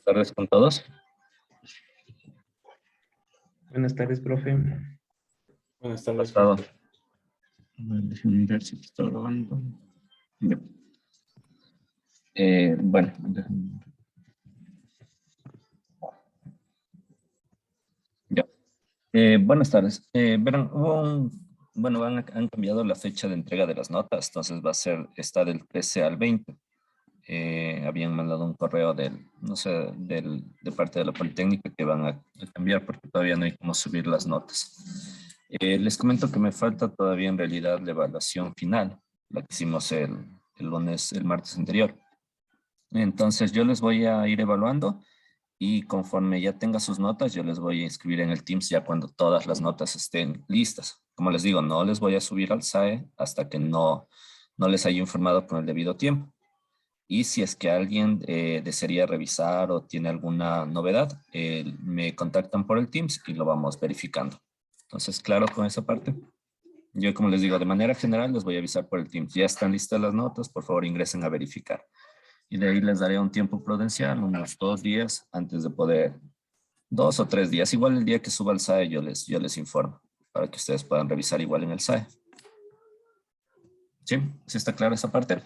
Buenas tardes con todos. Buenas tardes, profe. Buenas tardes. Pasado. Déjenme ver si está grabando. Ya. Bueno, ya. Buenas tardes. Verán, han cambiado la fecha de entrega de las notas, entonces está del 13 al 20. Habían mandado un correo no sé, de parte de la Politécnica que van a cambiar porque todavía no hay cómo subir las notas. Les comento que me falta todavía en realidad la evaluación final, la que hicimos el martes anterior. Entonces yo les voy a ir evaluando y conforme ya tenga sus notas, yo les voy a inscribir en el Teams ya cuando todas las notas estén listas. Como les digo, no les voy a subir al SAE hasta que no les haya informado con el debido tiempo. Y si es que alguien desearía revisar o tiene alguna novedad, me contactan por el Teams y lo vamos verificando. Entonces, claro con esa parte. Yo, como les digo, de manera general les voy a avisar por el Teams. Ya están listas las notas, por favor ingresen a verificar. Y de ahí les daré un tiempo prudencial, unos 2 días antes de poder, 2 o 3 días. Igual el día que suba al SAE yo les informo para que ustedes puedan revisar igual en el SAE. ¿Sí? ¿Sí está clara esa parte?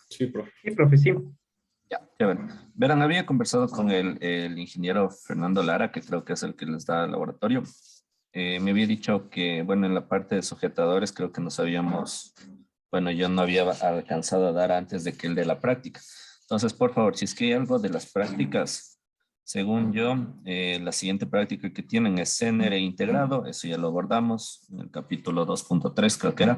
Sí, profe. Sí, profe, sí. Ya, bueno. Verán, había conversado con el ingeniero Fernando Lara, que creo que es el que les da el laboratorio. Me había dicho que, bueno, en la parte de sujetadores creo que yo no había alcanzado a dar antes de que el de la práctica. Entonces, por favor, si es que hay algo de las prácticas, según yo, la siguiente práctica que tienen es CNR integrado, eso ya lo abordamos en el capítulo 2.3 creo que era.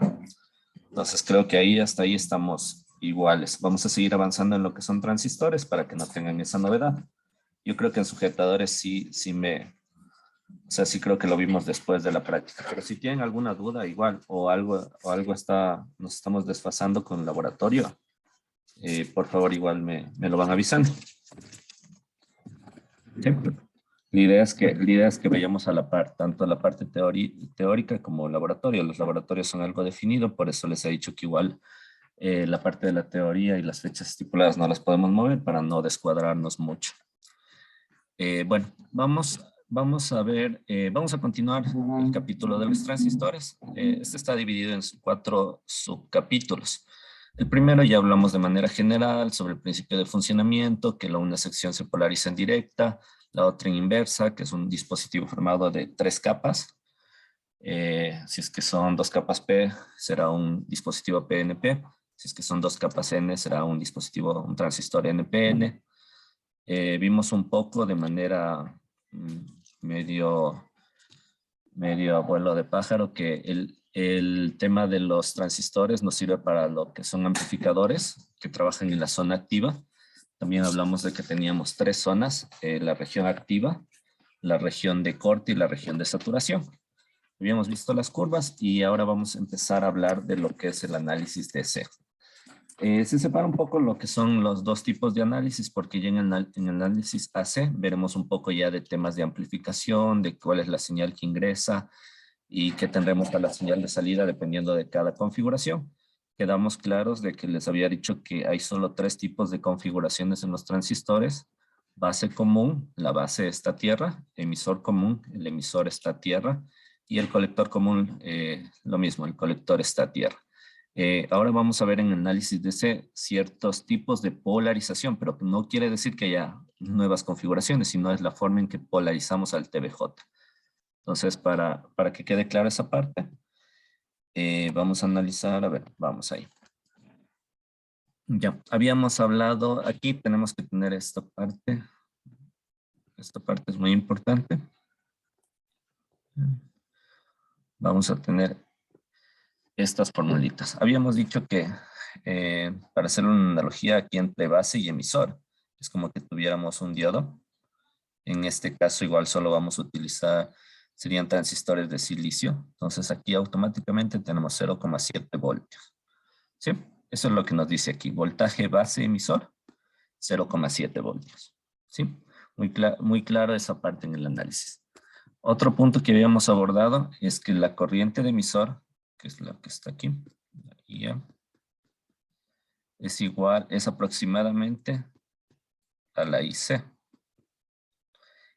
Entonces creo que hasta ahí estamos iguales. Vamos a seguir avanzando en lo que son transistores para que no tengan esa novedad. Yo creo que en sujetadores sí creo que lo vimos después de la práctica. Pero si tienen alguna duda igual o algo nos estamos desfasando con el laboratorio, por favor igual me lo van avisando. ¿Sí? La idea es que vayamos a la par, tanto a la parte teórica como laboratorio. Los laboratorios son algo definido, por eso les he dicho que igual la parte de la teoría y las fechas estipuladas no las podemos mover para no descuadrarnos mucho. Bueno, vamos a ver, vamos a continuar el capítulo de los transistores. Este está dividido en 4 subcapítulos. El primero ya hablamos de manera general sobre el principio de funcionamiento, que una sección se polariza en directa, la otra en inversa, que es un dispositivo formado de 3 capas. Si es que son 2 capas P, será un dispositivo PNP. Si es que son 2 capas N, será un transistor NPN. Vimos un poco de manera medio abuelo de pájaro que el tema de los transistores nos sirve para lo que son amplificadores que trabajan en la zona activa. También hablamos de que teníamos 3 zonas, la región activa, la región de corte y la región de saturación. Habíamos visto las curvas y ahora vamos a empezar a hablar de lo que es el análisis de C. Se separa un poco lo que son los 2 tipos de análisis, porque ya en el análisis AC veremos un poco ya de temas de amplificación, de cuál es la señal que ingresa y qué tendremos para la señal de salida dependiendo de cada configuración. Quedamos claros de que les había dicho que hay solo 3 tipos de configuraciones en los transistores: base común, la base está a tierra; emisor común, el emisor está a tierra; y el colector común, lo mismo, el colector está a tierra. Ahora vamos a ver en el análisis de C ciertos tipos de polarización, pero no quiere decir que haya nuevas configuraciones, sino es la forma en que polarizamos al TBJ. Entonces, para que quede clara esa parte, vamos a analizar, a ver, vamos ahí. Ya, habíamos hablado, aquí tenemos que tener esta parte. Esta parte es muy importante. Vamos a tener estas formulitas. Habíamos dicho que para hacer una analogía aquí entre base y emisor, es como que tuviéramos un diodo. En este caso igual solo vamos a utilizar, serían transistores de silicio. Entonces aquí automáticamente tenemos 0,7 voltios. ¿Sí? Eso es lo que nos dice aquí. Voltaje base emisor, 0,7 voltios. ¿Sí? Muy claro esa parte en el análisis. Otro punto que habíamos abordado es que la corriente de emisor, que es la que está aquí, y ya, es aproximadamente a la IC.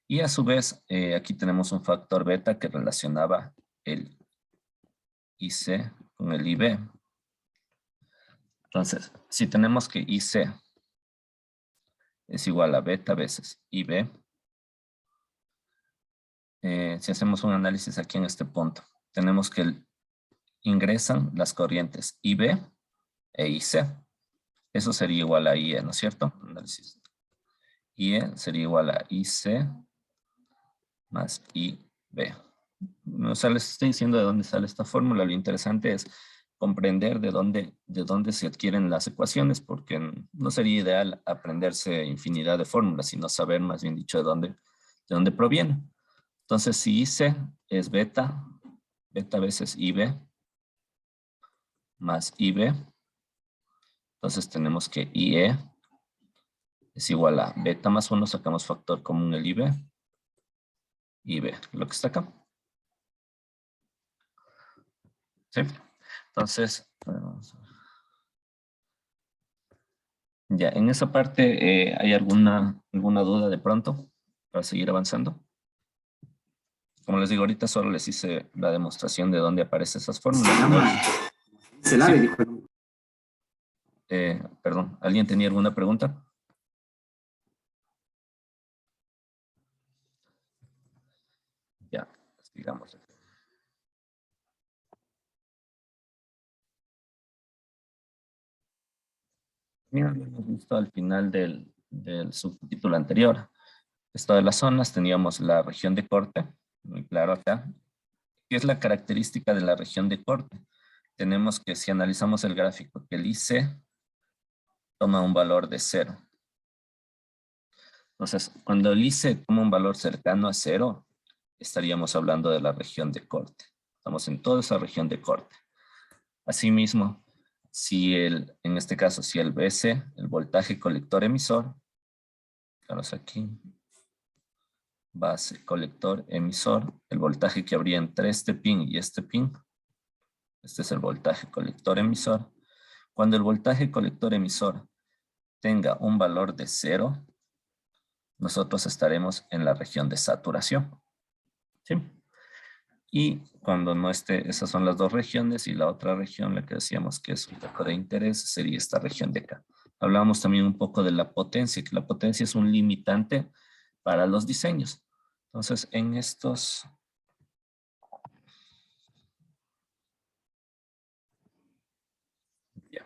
Y a su vez, aquí tenemos un factor beta que relacionaba el IC con el IB. Entonces, si tenemos que IC es igual a beta veces IB, si hacemos un análisis aquí en este punto, tenemos que ingresan las corrientes IB e IC. Eso sería igual a IE, ¿no es cierto? Análisis. IE sería igual a IC más IB. O sea, les estoy diciendo de dónde sale esta fórmula. Lo interesante es comprender de dónde se adquieren las ecuaciones, porque no sería ideal aprenderse infinidad de fórmulas, sino saber, más bien dicho, de dónde proviene. Entonces, si IC es beta veces IB más IB, entonces tenemos que IE es igual a beta más 1, sacamos factor común el IB, lo que está acá. ¿Sí? Entonces, ya, en esa parte, ¿hay alguna duda de pronto para seguir avanzando? Como les digo, ahorita solo les hice la demostración de dónde aparecen esas fórmulas. Se la dijo. Perdón, ¿alguien tenía alguna pregunta? Ya, digamos. Mira, lo hemos visto al final del subtítulo anterior. Esto de las zonas, teníamos la región de corte, muy claro acá. ¿Qué es la característica de la región de corte? Tenemos que, si analizamos el gráfico, que el IC toma un valor de 0. Entonces, cuando el IC toma un valor cercano a 0, estaríamos hablando de la región de corte. Estamos en toda esa región de corte. Asimismo, si en este caso, si el BC, el voltaje colector emisor, claros aquí, base colector emisor, el voltaje que habría entre este pin y este pin, este es el voltaje colector emisor. Cuando el voltaje colector emisor tenga un valor de 0, nosotros estaremos en la región de saturación. ¿Sí? Y cuando no esté, esas son las dos regiones, y la otra región, la que decíamos que es un poco de interés, sería esta región de acá. Hablábamos también un poco de la potencia, que la potencia es un limitante para los diseños. Entonces, en estos... Ya.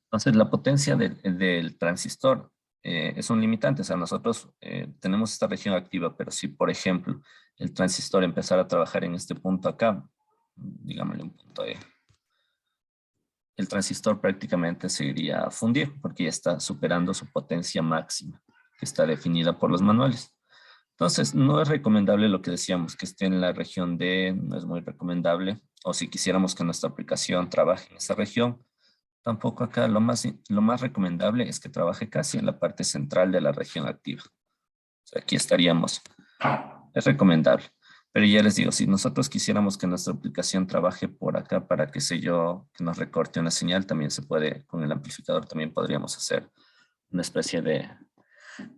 Entonces, la potencia del transistor es un limitante. O sea, nosotros tenemos esta región activa, pero si, por ejemplo, el transistor empezara a trabajar en este punto acá, digámosle un punto E, el transistor prácticamente se iría a fundir porque ya está superando su potencia máxima, que está definida por los manuales. Entonces, no es recomendable lo que decíamos, que esté en la región D, no es muy recomendable. O si quisiéramos que nuestra aplicación trabaje en esa región, tampoco acá. Lo más recomendable es que trabaje casi en la parte central de la región activa. O sea, aquí estaríamos. Es recomendable. Pero ya les digo, si nosotros quisiéramos que nuestra aplicación trabaje por acá para, qué sé yo, que nos recorte una señal, también se puede, con el amplificador también podríamos hacer una especie de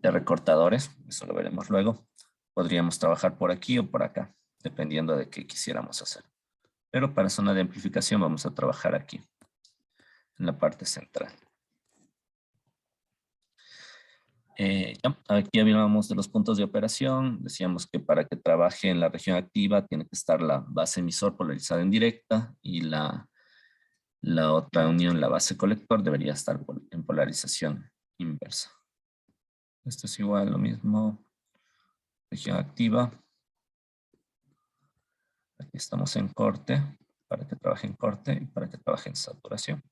recortadores. Eso lo veremos luego. Podríamos trabajar por aquí o por acá, dependiendo de qué quisiéramos hacer. Pero para zona de amplificación vamos a trabajar aquí, en la parte central. Aquí hablábamos de los puntos de operación. Decíamos que para que trabaje en la región activa tiene que estar la base emisor polarizada en directa y la otra unión, la base colector, debería estar en polarización inversa. Esto es igual, lo mismo, región activa. Aquí estamos en corte, para que trabaje en corte y para que trabaje en saturación.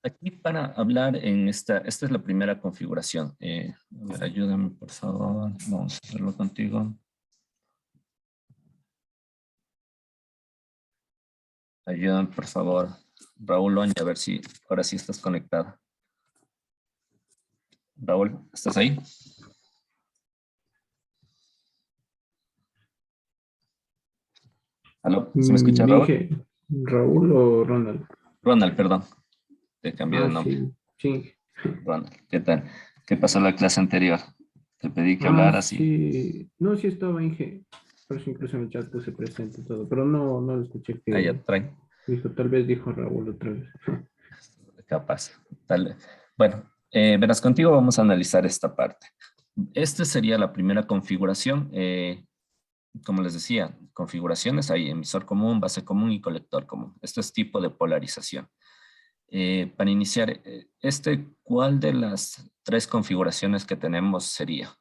Aquí para hablar en esta es la primera configuración. A ver, ayúdame por favor, vamos a hacerlo contigo. Ayúdame, por favor. Raúl Oña, a ver si ahora sí estás conectado. Raúl, ¿estás ahí? ¿Aló? ¿Se me escucha, Raúl? Dije, ¿Raúl o Ronald? Ronald, perdón. Te cambié de Ah, nombre. sí, sí. Ronald, ¿qué tal? ¿Qué pasó la clase anterior? Te pedí que Ah, hablaras y... sí. No, sí estaba Inge. Por eso incluso en el chat puse presente y todo. Pero no lo escuché Ah, ya, que trae. dijo, tal vez dijo Raúl otra vez. Capaz. Tal. Bueno, verás, contigo vamos a analizar esta parte. Esta sería la primera configuración. Como les decía, configuraciones hay emisor común, base común y colector común. Esto es tipo de polarización. Para iniciar, ¿cuál de las tres configuraciones que tenemos sería?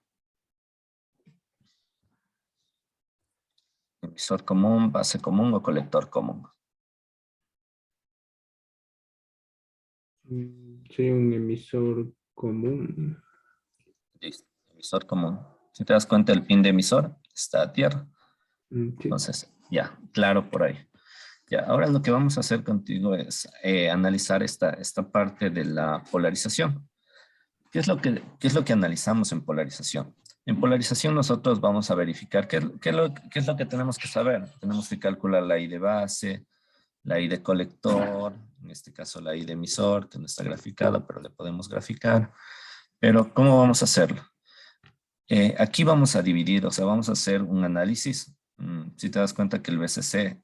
¿Emisor común, base común o colector común? Sería un emisor común. Listo, emisor común. Si te das cuenta, el pin de emisor está a tierra. Sí. Entonces, ya, claro por ahí. Ya, ahora lo que vamos a hacer contigo es analizar esta parte de la polarización. ¿Qué es lo que analizamos en polarización? En polarización nosotros vamos a verificar qué es lo que tenemos que saber. Tenemos que calcular la I de base, la I de colector, en este caso la I de emisor, que no está graficada, pero le podemos graficar. Pero, ¿cómo vamos a hacerlo? Aquí vamos a dividir, o sea, vamos a hacer un análisis. Si te das cuenta que el BCC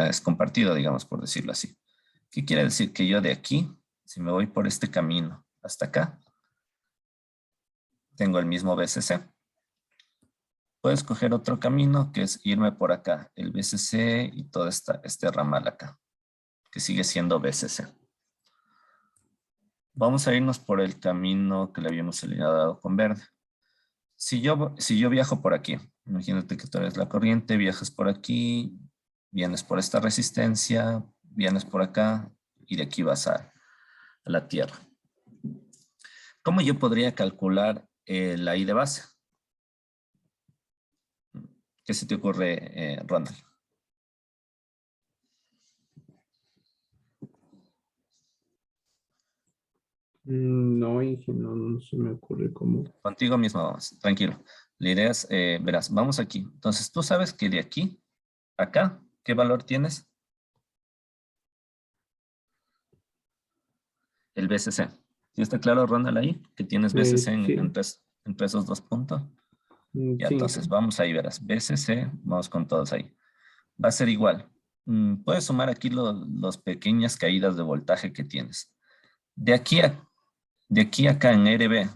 es compartido, digamos, por decirlo así. ¿Qué quiere decir? Que yo de aquí, si me voy por este camino hasta acá, tengo el mismo BCC. Puedo escoger otro camino que es irme por acá, el BCC y todo este ramal acá, que sigue siendo BCC. Vamos a irnos por el camino que le habíamos señalado con verde. Si yo viajo por aquí, imagínate que tú eres la corriente, viajas por aquí, vienes por esta resistencia, vienes por acá y de aquí vas a la Tierra. ¿Cómo yo podría calcular la I de base? ¿Qué se te ocurre, Ronald? No, Inge, no se me ocurre cómo. Contigo mismo vamos, tranquilo. La idea es, verás, vamos aquí. Entonces, tú sabes que de aquí a acá, ¿qué valor tienes? El BCC. ¿Sí está claro, Ronald, ahí? Que tienes BCC Sí, entre esos dos puntos. Ya, sí, entonces, Inge. vamos ahí, verás. BCC, vamos con todos ahí. Va a ser igual. Puedes sumar aquí los pequeñas caídas de voltaje que tienes. De aquí a acá en RB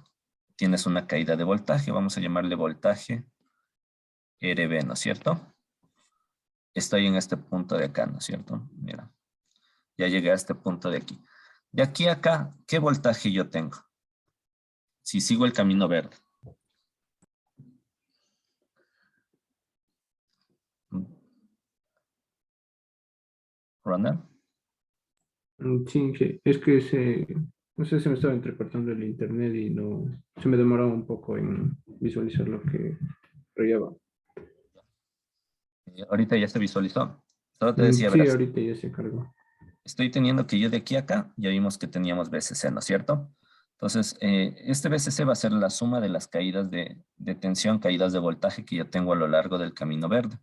tienes una caída de voltaje. Vamos a llamarle voltaje RB, ¿no es cierto? Estoy en este punto de acá, ¿no es cierto? Mira, ya llegué a este punto de aquí. De aquí a acá, ¿qué voltaje yo tengo? Si sigo el camino verde. ¿Ronald? Sí, Inge. Es que no sé, se me estaba entrecortando el internet y no, se me demoraba un poco en visualizar lo que rayaba. Ahorita ya se visualizó. Solo te decía, Sí, verás, ahorita ya se cargó. estoy teniendo que yo de aquí a acá, ya vimos que teníamos BCC, ¿no es cierto? Entonces, este BCC va a ser la suma de las caídas de tensión, caídas de voltaje que yo tengo a lo largo del camino verde.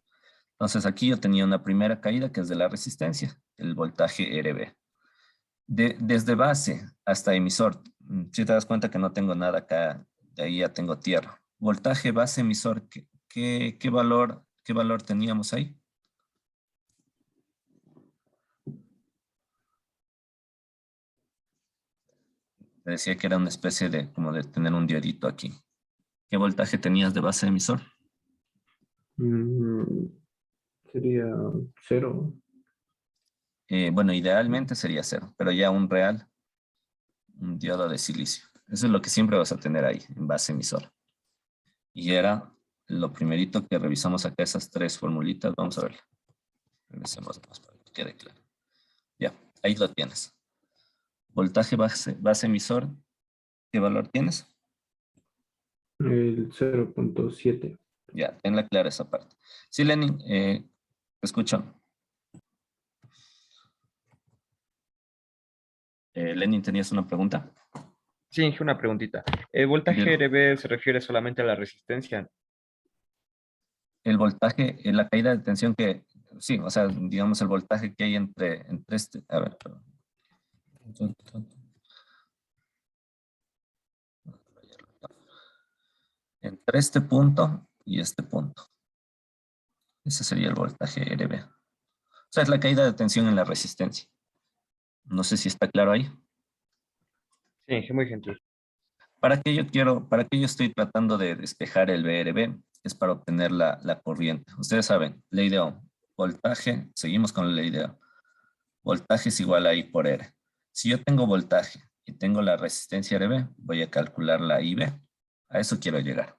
Entonces, aquí yo tenía una primera caída que es de la resistencia, el voltaje RB. Desde base hasta emisor, si te das cuenta que no tengo nada acá, de ahí ya tengo tierra. Voltaje base emisor, qué valor teníamos ahí? Te decía que era una especie de, como de tener un diodito aquí. ¿Qué voltaje tenías de base emisor? Mm, Sería 0. Bueno, idealmente sería cero, pero ya un real, un diodo de silicio. Eso es lo que siempre vas a tener ahí, en base emisor. Y era lo primerito que revisamos acá, esas tres formulitas. Vamos a ver. Regresemos más para que quede claro. Ya, ahí lo tienes. Voltaje base emisor, ¿qué valor tienes? El 0,7. Ya, tenla clara esa parte. Sí, Lenin, te escucho. Lenin, ¿tenías una pregunta? Sí, Inge, una preguntita. ¿El voltaje Dilo. RB se refiere solamente a la resistencia? El voltaje, la caída de tensión que, sí, o sea, digamos el voltaje que hay entre este, a ver, perdón. Entre este punto y este punto. Ese sería el voltaje RB. O sea, es la caída de tensión en la resistencia. No sé si está claro ahí. Sí, Inge, muy gentil. Para qué yo estoy tratando de despejar el VRB? Es para obtener la corriente. Ustedes saben, ley de Ohm. Voltaje, seguimos con la ley de Ohm. Voltaje es igual a I por R. Si yo tengo voltaje y tengo la resistencia RB, voy a calcular la IB. A eso quiero llegar.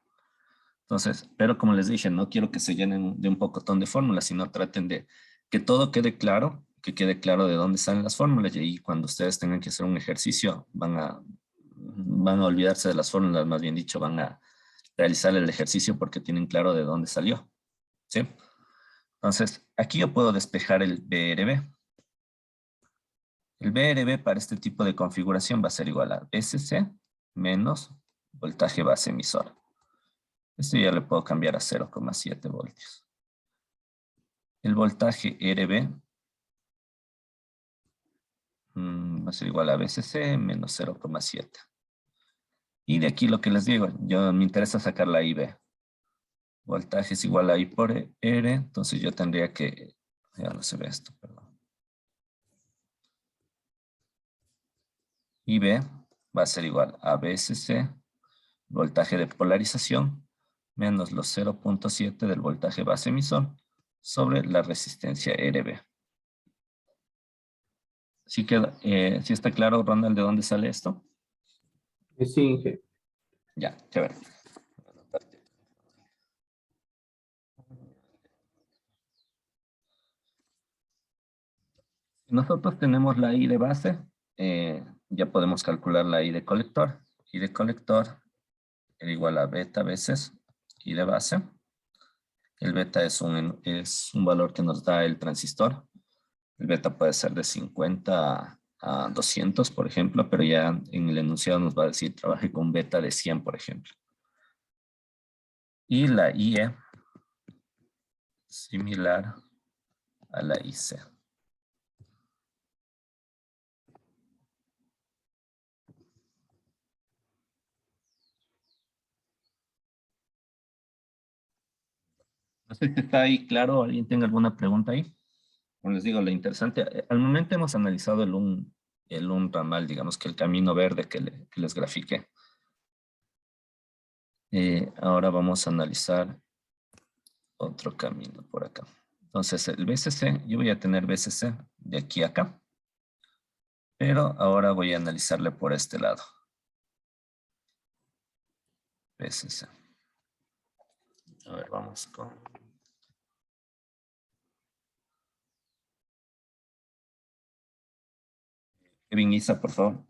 Entonces, pero como les dije, no quiero que se llenen de un pocotón de fórmulas, sino traten de que todo quede claro, que quede claro de dónde salen las fórmulas y ahí cuando ustedes tengan que hacer un ejercicio van a olvidarse de las fórmulas, más bien dicho, van a realizar el ejercicio porque tienen claro de dónde salió. ¿Sí? Entonces, aquí yo puedo despejar el BRB. El BRB para este tipo de configuración va a ser igual a BCC menos voltaje base emisor. Esto ya le puedo cambiar a 0,7 voltios. El voltaje RB va a ser igual a BCC menos 0,7. Y de aquí lo que les digo, me interesa sacar la IB. Voltaje es igual a I por R, entonces yo tendría que, ya no se ve esto, perdón. IB va a ser igual a BCC, voltaje de polarización, menos los 0,7 del voltaje base emisor sobre la resistencia RB. ¿Sí está claro, Ronald, de dónde sale esto? Sí, Inge. Ya, chévere. Si nosotros tenemos la I de base, ya podemos calcular la I de colector. I de colector era igual a beta veces I de base. El beta es un valor que nos da el transistor. El beta puede ser de 50 a 200, por ejemplo, pero ya en el enunciado nos va a decir trabaje con beta de 100, por ejemplo. Y la IE similar a la IC. No sé si está ahí claro. ¿Alguien tenga alguna pregunta ahí? Como les digo, lo interesante, al momento hemos analizado el un ramal, digamos que el camino verde que les grafiqué. Ahora vamos a analizar otro camino por acá. Entonces el BCC, yo voy a tener BCC de aquí a acá, pero ahora voy a analizarle por este lado. BCC. A ver, vamos con... Kevin Isa, por favor.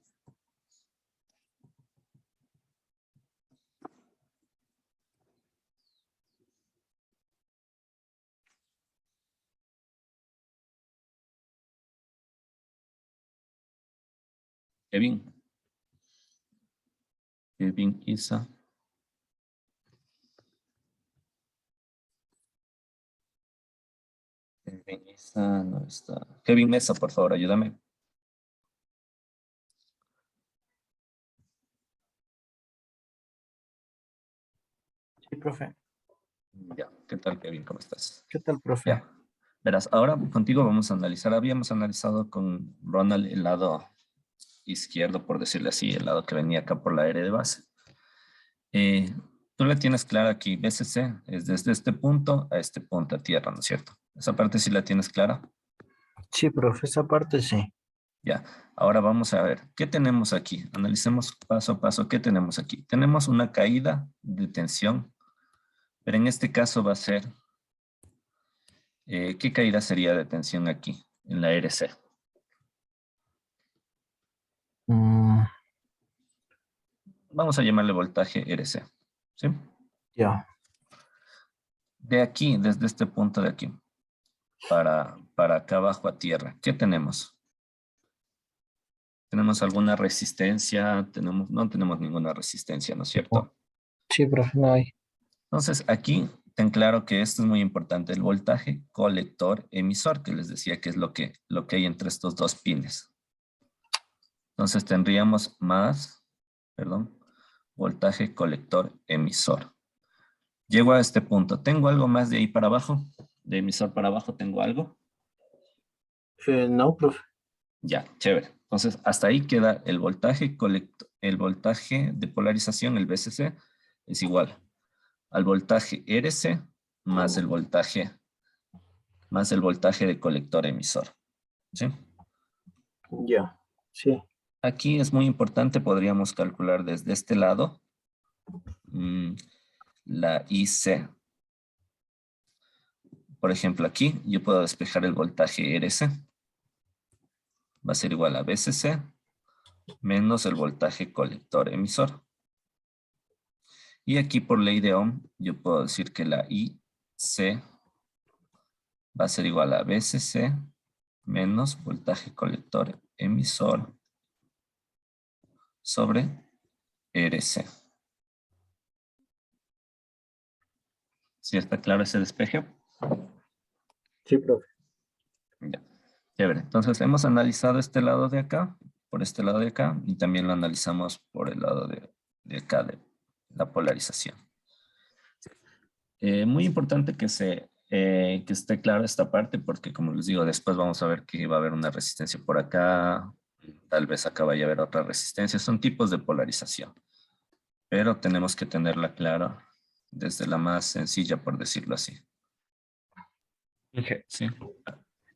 Kevin. Kevin Isa. Kevin Isa no está. Kevin Mesa, por favor, ayúdame. Sí, profe. Ya, ¿qué tal, Kevin? ¿Cómo estás? ¿Qué tal, profe? Ya, verás, ahora contigo vamos a analizar, habíamos analizado con Ronald el lado izquierdo, por decirle así, el lado que venía acá por la R de base. Tú la tienes clara aquí, BCC es desde este punto a este punto a tierra, ¿no es cierto? Esa parte sí la tienes clara. Sí, profe, esa parte sí. Ya, ahora vamos a ver, ¿qué tenemos aquí? Analicemos paso a paso, ¿qué tenemos aquí? Tenemos una caída de tensión, pero en este caso va a ser, ¿qué caída sería de tensión aquí, en la RC? Mm, Vamos a llamarle voltaje RC, ¿sí? ya. De aquí, desde este punto de aquí, para acá abajo a tierra, ¿qué tenemos? ¿Tenemos alguna resistencia? No tenemos ninguna resistencia, ¿no es cierto? Sí, profe, no hay. Entonces, aquí ten claro que esto es muy importante, el voltaje colector emisor, que les decía que es lo que hay entre estos dos pines. Entonces, tendríamos voltaje colector emisor. Llego a este punto. ¿Tengo algo más de ahí para abajo? ¿De emisor para abajo tengo algo? No, profe. Ya, chévere. Entonces, hasta ahí queda el voltaje de polarización, el VCC, es igual al voltaje RC más el voltaje de colector emisor. ¿Sí? Ya, sí. Aquí es muy importante, podríamos calcular desde este lado la IC. Por ejemplo, aquí yo puedo despejar el voltaje RC. Va a ser igual a VCC menos el voltaje colector emisor. Y aquí por ley de Ohm, yo puedo decir que la IC va a ser igual a VCC menos voltaje colector emisor sobre RC. ¿Sí está claro ese despeje? Sí, profe. Ya. Chévere. Entonces hemos analizado este lado de acá, por este lado de acá, y también lo analizamos por el lado de acá, de la polarización. Muy importante que esté claro esta parte, porque como les digo, después vamos a ver que va a haber una resistencia por acá, tal vez acá vaya a haber otra resistencia. Son tipos de polarización, pero tenemos que tenerla clara desde la más sencilla, por decirlo así. Inge, Sí.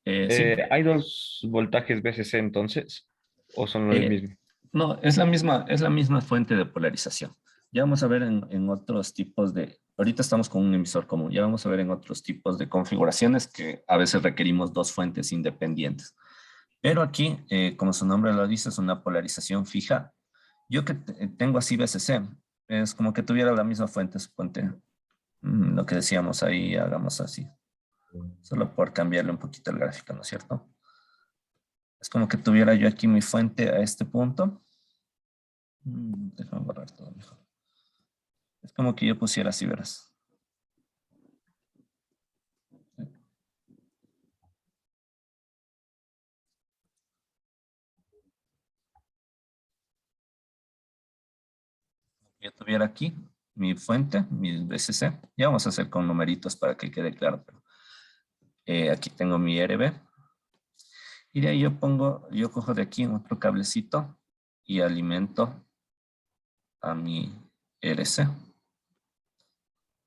Sí. ¿hay dos voltajes VCC entonces? ¿O son el Eh, mismo? no, es la misma fuente de polarización. Ya vamos a ver en otros tipos ahorita estamos con un emisor común, ya vamos a ver en otros tipos de configuraciones que a veces requerimos dos fuentes independientes. Pero aquí, como su nombre lo dice, es una polarización fija. Yo que tengo así VCC, es como que tuviera la misma fuente, suponte. Lo que decíamos ahí, hagamos así. Solo por cambiarle un poquito el gráfico, ¿no es cierto? Es como que tuviera yo aquí mi fuente a este punto. Déjame borrar todo mejor. Es como que yo pusiera así, verás. Yo tuviera aquí mi fuente, mi VCC. Ya vamos a hacer con numeritos para que quede claro. Pero, aquí tengo mi RB. Y de ahí yo cojo de aquí otro cablecito y alimento a mi RC.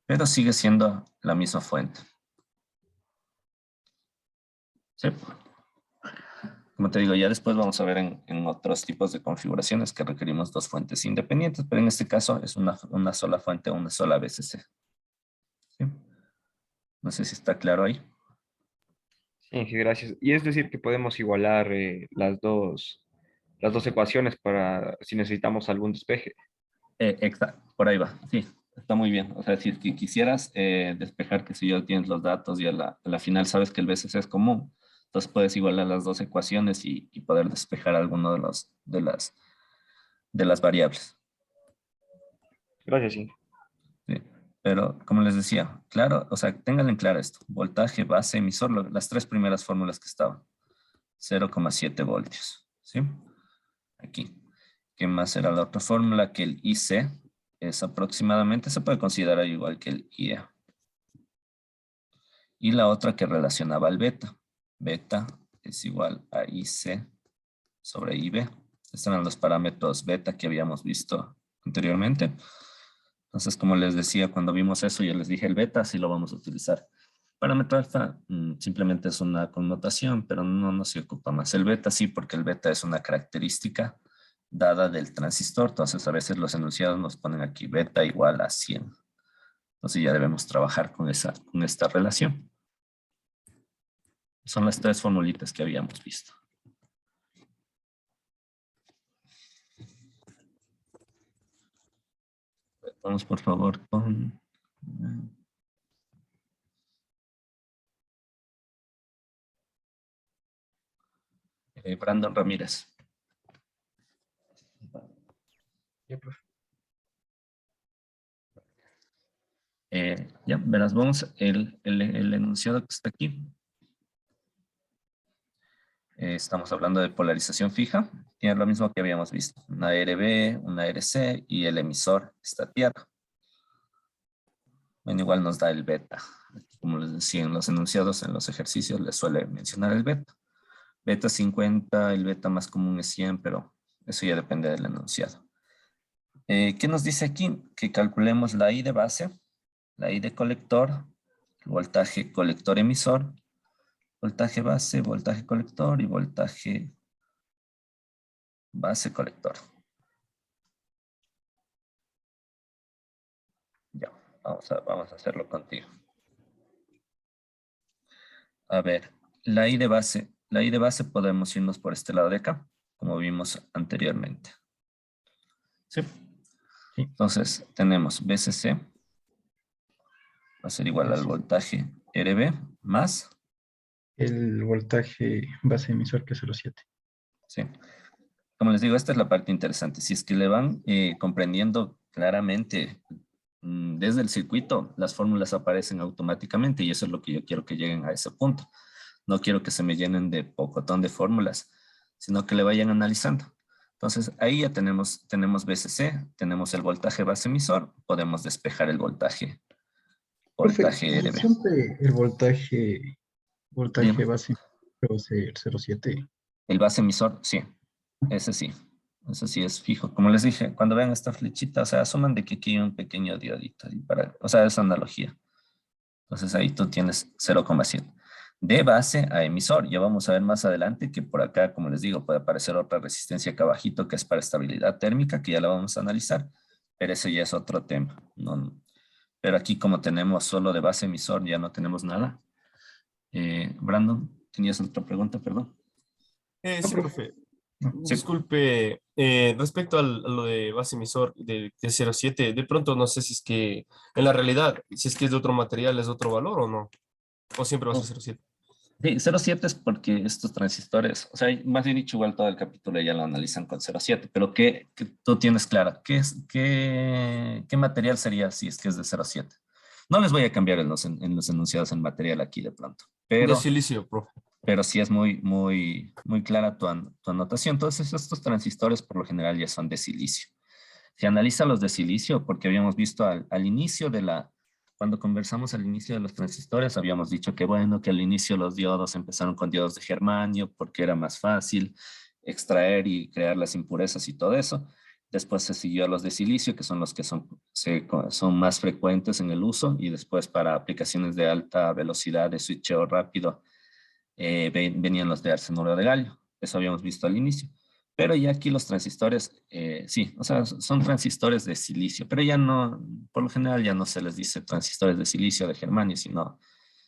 Pero sigue siendo la misma fuente. ¿Sí? Como te digo, ya después vamos a ver en otros tipos de configuraciones que requerimos dos fuentes independientes, pero en este caso es una sola fuente, una sola VCC. ¿Sí? No sé si está claro ahí. Sí, Inge, gracias. Y es decir que podemos igualar las dos ecuaciones para si necesitamos algún despeje. Exacto, por ahí va, sí, está muy bien. O sea, si es que quisieras despejar que si ya tienes los datos y a la final sabes que el VCC es común, entonces puedes igualar las dos ecuaciones y poder despejar alguno de las variables. Gracias, Inge. ¿Sí? Pero como les decía, claro, o sea, tengan en claro esto, voltaje, base, emisor, las tres primeras fórmulas que estaban, 0,7 voltios, ¿sí? Aquí. ¿Qué más era la otra fórmula? Que el IC es aproximadamente, se puede considerar igual que el IE. Y la otra que relacionaba al beta. Beta es igual a IC sobre IB. Estos eran los parámetros beta que habíamos visto anteriormente. Entonces, como les decía, cuando vimos eso, yo les dije el beta, sí lo vamos a utilizar. Parámetro alfa simplemente es una connotación, pero no se ocupa más. El beta sí, porque el beta es una característica dada del transistor. Entonces, a veces los enunciados nos ponen aquí beta igual a 100. Entonces, ya debemos trabajar con esta relación. Son las tres formulitas que habíamos visto. Vamos, por favor, con Brandon Ramírez. Ya, profe. Ya, verás, vamos, el enunciado que está aquí. Estamos hablando de polarización fija. Tiene lo mismo que habíamos visto. Una RB, una RC y el emisor está tierra. Bueno, igual nos da el beta. Como les decía en los enunciados, en los ejercicios les suele mencionar el beta. Beta 50, el beta más común es 100, pero eso ya depende del enunciado. ¿Qué nos dice aquí? Que calculemos la I de base, la I de colector, el voltaje colector emisor, voltaje base, voltaje colector y voltaje base colector. Ya, vamos a hacerlo contigo. A ver, la I de base podemos irnos por este lado de acá, como vimos anteriormente. ¿Sí? Entonces, tenemos BCC, va a ser igual al voltaje RB más. El voltaje base emisor que es 0,7. Sí. Como les digo, esta es la parte interesante. Si es que le van comprendiendo claramente desde el circuito, las fórmulas aparecen automáticamente y eso es lo que yo quiero que lleguen a ese punto. No quiero que se me llenen de pocotón de fórmulas, sino que le vayan analizando. Entonces, ahí ya tenemos BCC, tenemos el voltaje base emisor, podemos despejar el voltaje Profe, RB. siempre el voltaje Dime. base va a ser 0,7. El base emisor, sí, ese sí es fijo. Como les dije, cuando vean esta flechita, o sea, asuman de que aquí hay un pequeño diodito, o sea, es analogía. Entonces ahí tú tienes 0,7. De base a emisor, ya vamos a ver más adelante que por acá, como les digo, puede aparecer otra resistencia acá abajito que es para estabilidad térmica, que ya la vamos a analizar, pero eso ya es otro tema. Pero aquí como tenemos solo de base emisor, ya no tenemos nada. Brandon, ¿tenías otra pregunta, perdón? Sí, profe. Sí. Disculpe, respecto a lo de base emisor de 0,7, de pronto no sé si es que en la realidad, si es que es de otro material, es de otro valor o no, o siempre va a ser 0,7. Sí, 0,7 es porque estos transistores, o sea, más bien dicho, igual todo el capítulo ya lo analizan con 0,7, pero que tú tienes clara, ¿qué material sería si es que es de 0,7? No les voy a cambiar en los enunciados en material aquí de pronto, De pero silicio, profe. sí es muy clara tu anotación. Entonces, estos transistores por lo general ya son de silicio. Se analiza los de silicio porque habíamos visto al inicio cuando conversamos al inicio de los transistores, habíamos dicho que bueno, que al inicio los diodos empezaron con diodos de germanio porque era más fácil extraer y crear las impurezas y todo eso. Después se siguió a los de silicio, que son los que son más frecuentes en el uso, y después para aplicaciones de alta velocidad de switcheo rápido, venían los de arsenuro de galio. Eso habíamos visto al inicio. Pero ya aquí los transistores, sí, o sea, son transistores de silicio, pero ya no, por lo general ya no se les dice transistores de silicio de germanio, sino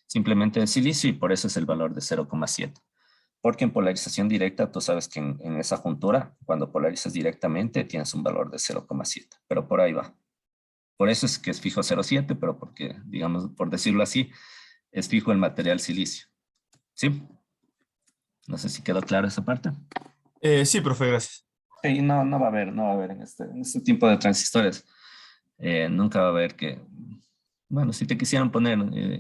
simplemente de silicio, y por eso es el valor de 0,7. Porque en polarización directa, tú sabes que en esa juntura, cuando polarizas directamente, tienes un valor de 0,7, pero por ahí va. Por eso es que es fijo 0,7, pero porque, digamos, por decirlo así, es fijo el material silicio. ¿Sí? No sé si quedó claro esa parte. Sí, profe, gracias. Sí, no va a haber en este tipo de transistores. Nunca va a haber bueno, si te quisieran poner,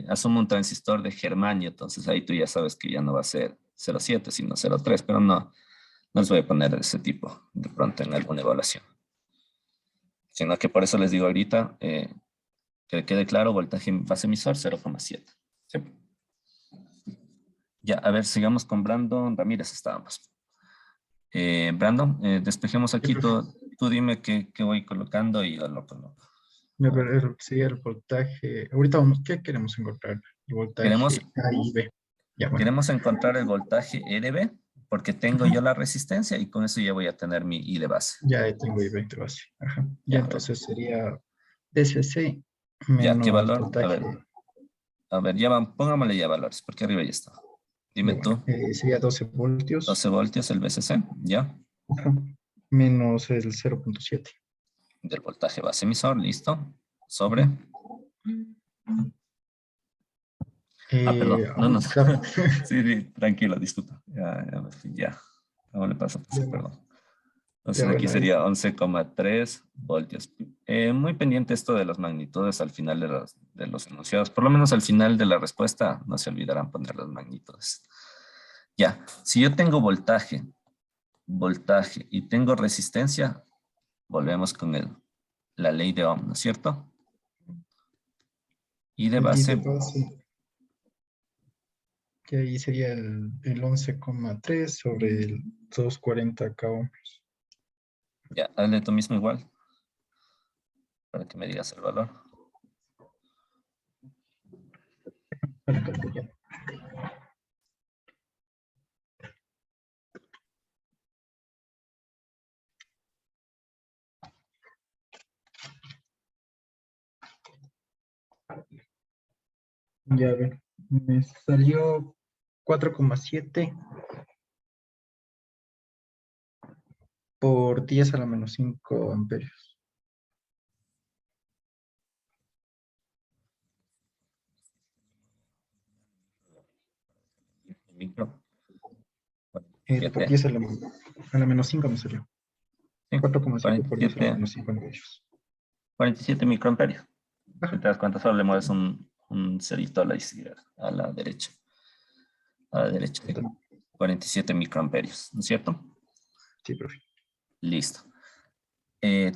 asumo un transistor de germanio, entonces ahí tú ya sabes que ya no va a ser 0,7, sino 0,3, pero no les voy a poner ese tipo de pronto en alguna evaluación. Sino que por eso les digo ahorita, que quede claro, voltaje base emisor 0,7. ¿Sí? Ya, a ver, sigamos con Brandon Ramírez, estábamos. Brandon, despejemos aquí, tú dime qué voy colocando y yo lo coloco. Sí, el voltaje. Ahorita vamos, ¿qué queremos encontrar? El voltaje Queremos, A y B. Ya, bueno. queremos encontrar el voltaje RB, porque tengo yo la resistencia y con eso ya voy a tener mi I de base. Ya tengo I de base. Ajá. Ya, Ya, entonces sería DCC ya, ¿qué menos valor? voltaje. A ver, pongámosle ya valores, porque arriba ya está. Dime Ya, tú. bueno, sería 12 voltios. 12 voltios el BCC, ya. Ajá, menos el 0,7. Del voltaje base emisor, listo. Sobre. Perdón. No. Claro. Sí, tranquilo, disculpa. Ya. No le pasa, perdón. Entonces Ya, aquí bueno, sería 11,3 voltios. Muy pendiente esto de las magnitudes al final de los enunciados. Por lo menos al final de la respuesta no se olvidarán poner las magnitudes. Ya, si yo tengo voltaje y tengo resistencia, volvemos con la ley de Ohm, ¿no es cierto? Y de el I de base, base, que ahí sería el 11,3 sobre el 240 k ohms. ya, hazle tú mismo igual, para que me digas el valor. Para calcular. Ya, a ver, me salió 4,7 por 10 a la menos 5 amperios. Micro. Por 7, 10 a la menos 5 me salió. sí, 4,7 por 10 a la 47, menos 5 amperios. 47 microamperios. Si Ajá, te das cuenta, solo le mueves un cerito a la izquierda, a la derecha. A la derecha. 47 microamperios, ¿no es cierto? sí, profe. Listo.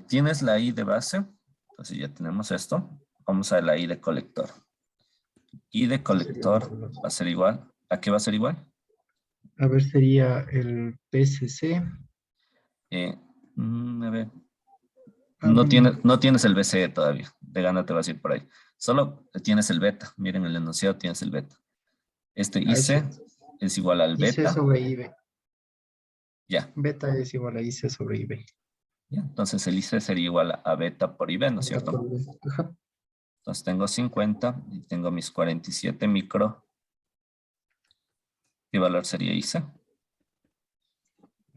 Tienes la I de base. Entonces ya tenemos esto. Vamos a la I de colector. I de Sí, sería el colector otro lado. va a ser igual. ¿A qué va a ser igual? A ver, sería el PSC. A ver. Ah, bueno, No tienes el BCE todavía. De gana te vas a ir por ahí. Solo tienes el beta. Miren el enunciado, tienes el beta. Este IC es igual al IC beta. sobre IB. Ya. Beta es igual a IC sobre IB. Ya. Entonces el IC sería igual a beta por IB, ¿no es Beta por cierto? IB. Ajá. Entonces tengo 50 y tengo mis 47 micro. ¿Qué valor sería IC? A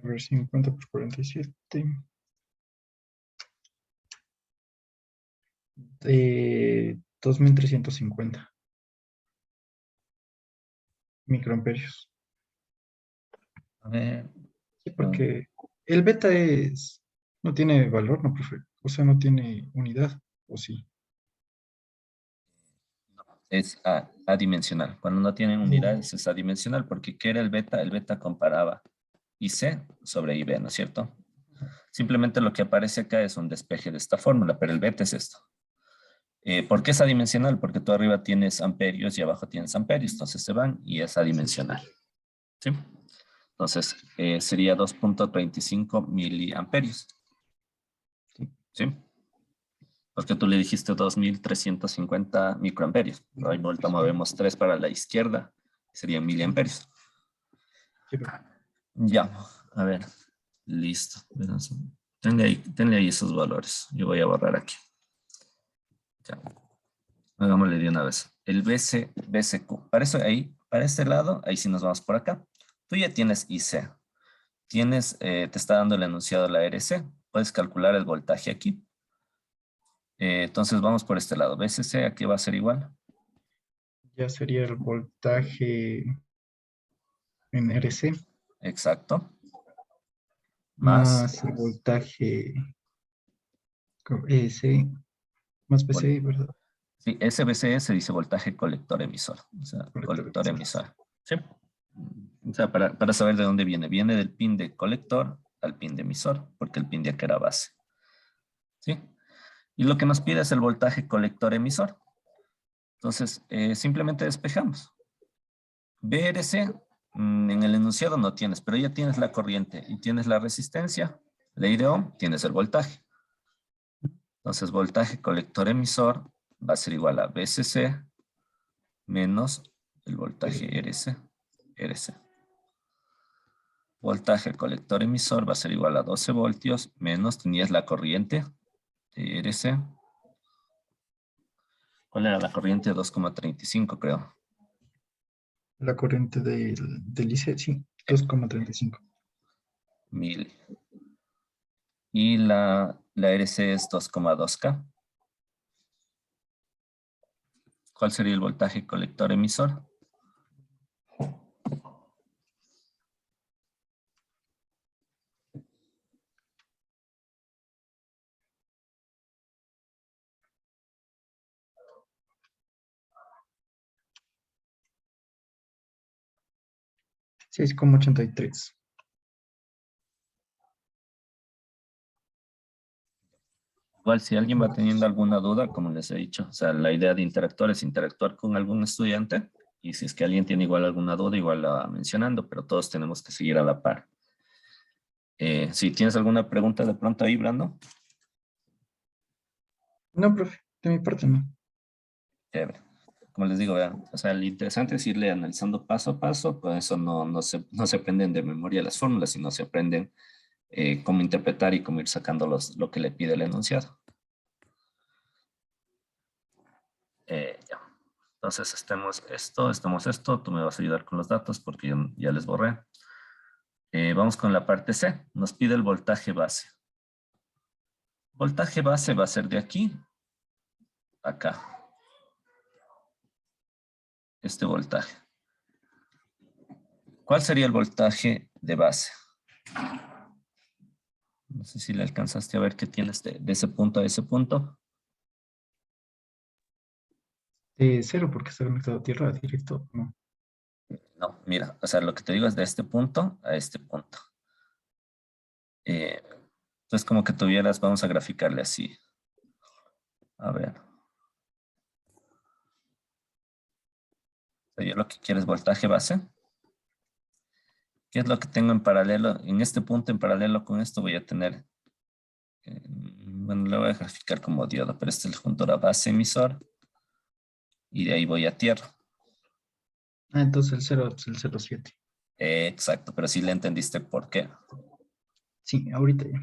ver, 50 por 47. 2350 microamperios. A ver. Sí, porque el beta no tiene valor, ¿no, profe? O sea, no tiene unidad, ¿o sí? Es adimensional. Cuando no tienen unidades es adimensional, porque ¿qué era el beta? El beta comparaba IC sobre IB, ¿no es cierto? Simplemente lo que aparece acá es un despeje de esta fórmula, pero el beta es esto. ¿Por qué es adimensional? Porque tú arriba tienes amperios y abajo tienes amperios, entonces se van y es adimensional. ¿Sí? Entonces sería 2,35 miliamperios. ¿Sí? Porque tú le dijiste 2.350 microamperios. Ahí vuelta movemos 3 para la izquierda, serían miliamperios. Sí, profe. Ya, a ver, listo. Tenle ahí esos valores. Yo voy a borrar aquí. Ya. Hagámosle de una vez. El BCQ. Para eso ahí, para este lado, ahí sí nos vamos por acá. Tú ya tienes IC. Te está dando el enunciado la RC. Puedes calcular el voltaje aquí. Entonces vamos por este lado. BCC aquí va a ser igual. Ya sería el voltaje en RC Exacto. Más. más el voltaje EC más PCI, ¿verdad? Sí, SBC se dice voltaje colector emisor. O sea, Colector colector emisor. emisor. Sí. O sea, para saber de dónde viene. Viene del pin de colector al pin de emisor, porque el pin de acá era base. ¿Sí? Y lo que nos pide es el voltaje colector emisor. Entonces, simplemente despejamos. BRC, en el enunciado no tienes, pero ya tienes la corriente y tienes la resistencia. Ley de Ohm, tienes el voltaje. Entonces, voltaje colector emisor va a ser igual a BCC menos el voltaje RC. Voltaje colector emisor va a ser igual a 12 voltios menos, tenías la corriente de RC. ¿Cuál era la corriente? 2,35 creo. La corriente del IC, sí, 2,35. 1000. Y la RC es 2,2K. ¿Cuál sería el voltaje colector emisor? 6,83. Igual si alguien va teniendo alguna duda, como les he dicho, o sea, la idea de interactuar es interactuar con algún estudiante y si es que alguien tiene igual alguna duda, igual la va mencionando, pero todos tenemos que seguir a la par. Si tienes alguna pregunta de pronto ahí, Brando. No, profe, de mi parte no. Chévere. Como les digo, vean, o sea, lo interesante es irle analizando paso a paso, por eso no se aprenden de memoria las fórmulas, sino se aprenden cómo interpretar y cómo ir sacando lo que le pide el enunciado. Ya. Entonces, estemos esto, tú me vas a ayudar con los datos porque yo ya les borré. Vamos con la parte C, nos pide el voltaje base. Voltaje base va a ser de aquí a acá. Este voltaje. ¿Cuál sería el voltaje de base? No sé si le alcanzaste a ver qué tienes de ese punto a ese punto. 0 porque está conectado a tierra directo. No. No, mira, o sea, lo que te digo es de este punto a este punto. Entonces, como que tuvieras, vamos a graficarle así. A ver. O sea, yo lo que quiero es voltaje base. ¿Qué es lo que tengo en paralelo? En este punto, en paralelo con esto, voy a tener, bueno, lo voy a graficar como diodo, pero este es el juntura base emisor. Y de ahí voy a tierra. Entonces el 0 es el 0,7. Exacto, pero sí le entendiste por qué. Sí, ahorita ya.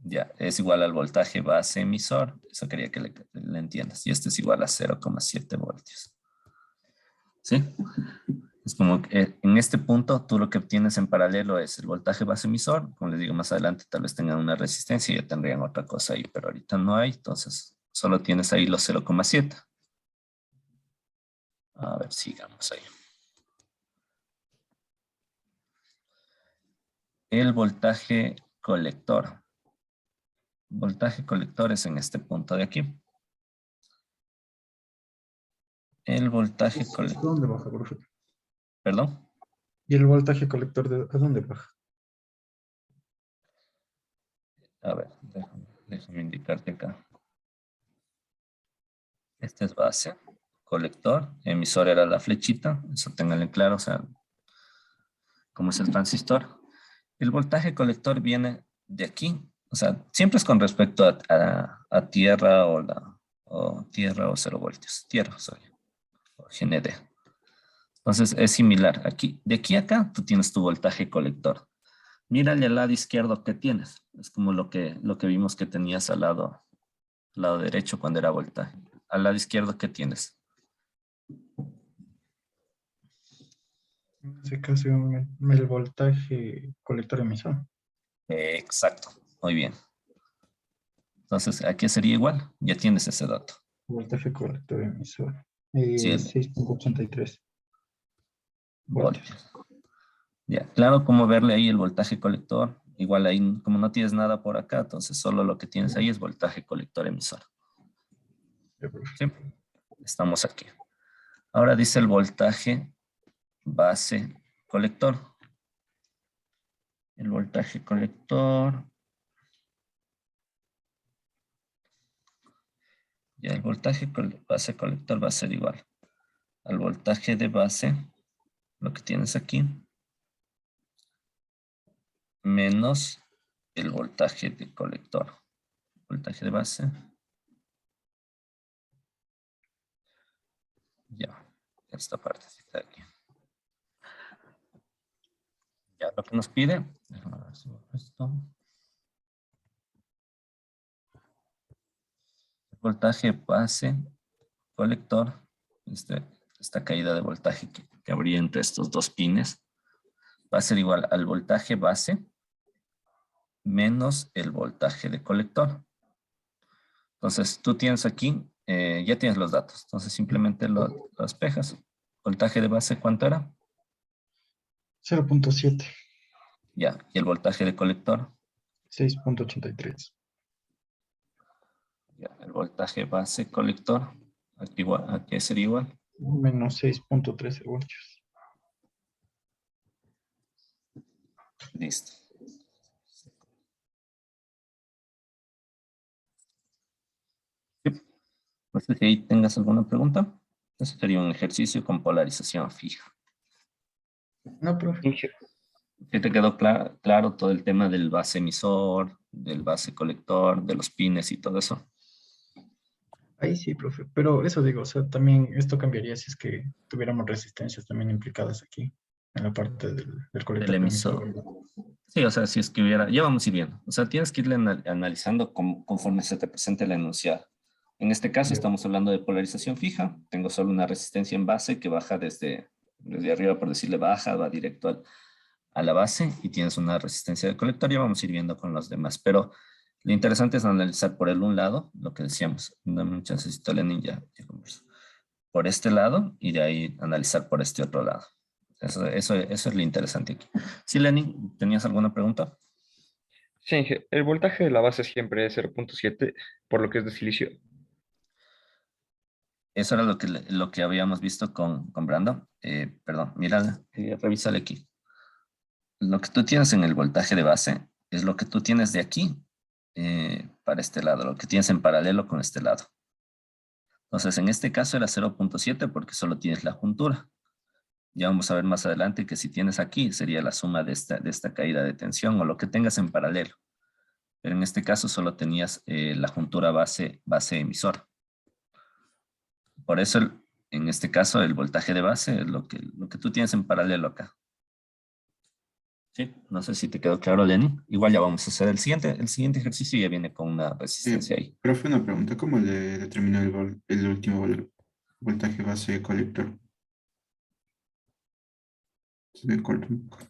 Ya, es igual al voltaje base emisor. Eso quería que le entiendas. Y este es igual a 0,7 voltios. ¿Sí? Es como que en este punto tú lo que obtienes en paralelo es el voltaje base emisor. Como les digo, más adelante tal vez tengan una resistencia y ya tendrían otra cosa ahí, pero ahorita no hay. Entonces solo tienes ahí los 0,7. A ver, sigamos ahí. El voltaje colector. Voltaje colector es en este punto de aquí. El voltaje ¿A colector. dónde baja, profe? ¿Perdón? ¿Y el voltaje colector a dónde baja? A ver, déjame indicarte acá. Este es base, colector, emisor era la flechita, eso ténganlo claro, o sea, como es el transistor. El voltaje colector viene de aquí, o sea, siempre es con respecto a tierra o tierra o 0 voltios, tierra, o GND. Entonces es similar, aquí, de aquí a acá tú tienes tu voltaje colector. Mírale al lado izquierdo que tienes, es como lo que vimos que tenías al lado derecho cuando era voltaje. Al lado izquierdo, ¿qué tienes? En ese caso, el voltaje colector emisor. Exacto, muy bien. Entonces, aquí sería igual, ya tienes ese dato. Voltaje colector emisor. Sí, 6,83 voltios. voltios. Ya, claro, como verle ahí el voltaje colector. Igual ahí, como no tienes nada por acá, entonces solo lo que tienes ahí es voltaje colector emisor. Ya, profe. ¿Sí? Estamos aquí. Ahora dice el voltaje base colector. El voltaje colector. Ya, el voltaje base colector va a ser igual al voltaje de base, lo que tienes aquí, menos el voltaje de colector. Voltaje de base. Ya, esta partecita de aquí. Ya, lo que nos pide, déjame ver si borro esto. Voltaje base colector, esta caída de voltaje que habría entre estos dos pines, va a ser igual al voltaje base menos el voltaje de colector. Entonces, tú tienes aquí, ya tienes los datos. Entonces, simplemente lo despejas. Voltaje de base, ¿cuánto era? 0,7. Ya, y el voltaje de colector. 6,83. Ya, el voltaje base colector. Aquí sería igual. Menos 6,13 voltios. Listo. Sí. No sé si ahí tengas alguna pregunta. Eso sería un ejercicio con polarización fija. No, profe. Inge- ¿Sí te quedó claro todo el tema del base emisor, del base colector, de los pines y todo eso? Ahí sí, profe. Pero eso digo, o sea, también esto cambiaría si es que tuviéramos resistencias también implicadas aquí, en la parte del Del colector emisor, emisor. ¿verdad? Sí, o sea, si es que hubiera, ya vamos a ir viendo. O sea, tienes que irle analizando conforme se te presente el enunciado. En este caso Ya. estamos hablando de polarización fija. Tengo solo una resistencia en base que baja desde arriba, por decirle baja, va directo a la base y tienes una resistencia de colector. Ya vamos a ir viendo con los demás. Pero lo interesante es analizar por el un lado, lo que decíamos. Dame un chancecito, Lenin, ya converso. Por este lado y de ahí analizar por este otro lado. Eso es lo interesante aquí. Sí, Lenin, ¿tenías alguna pregunta? Sí, el voltaje de la base siempre es 0.7, por lo que es de silicio. Eso era lo que habíamos visto con Brando. Perdón, mira, revísale aquí. Lo que tú tienes en el voltaje de base es lo que tú tienes de aquí para este lado, lo que tienes en paralelo con este lado. Entonces, en este caso era 0.7 porque solo tienes la juntura. Ya vamos a ver más adelante que si tienes aquí sería la suma de esta caída de tensión o lo que tengas en paralelo. Pero en este caso solo tenías la juntura base emisor. Por eso, en este caso, el voltaje de base es lo que tú tienes en paralelo acá. Sí, no sé si te quedó claro, Lenny. Igual ya vamos a hacer el siguiente ejercicio y ya viene con una resistencia ahí. Profe, una pregunta, ¿cómo le determinó el último voltaje base colector? Se me corta un poco.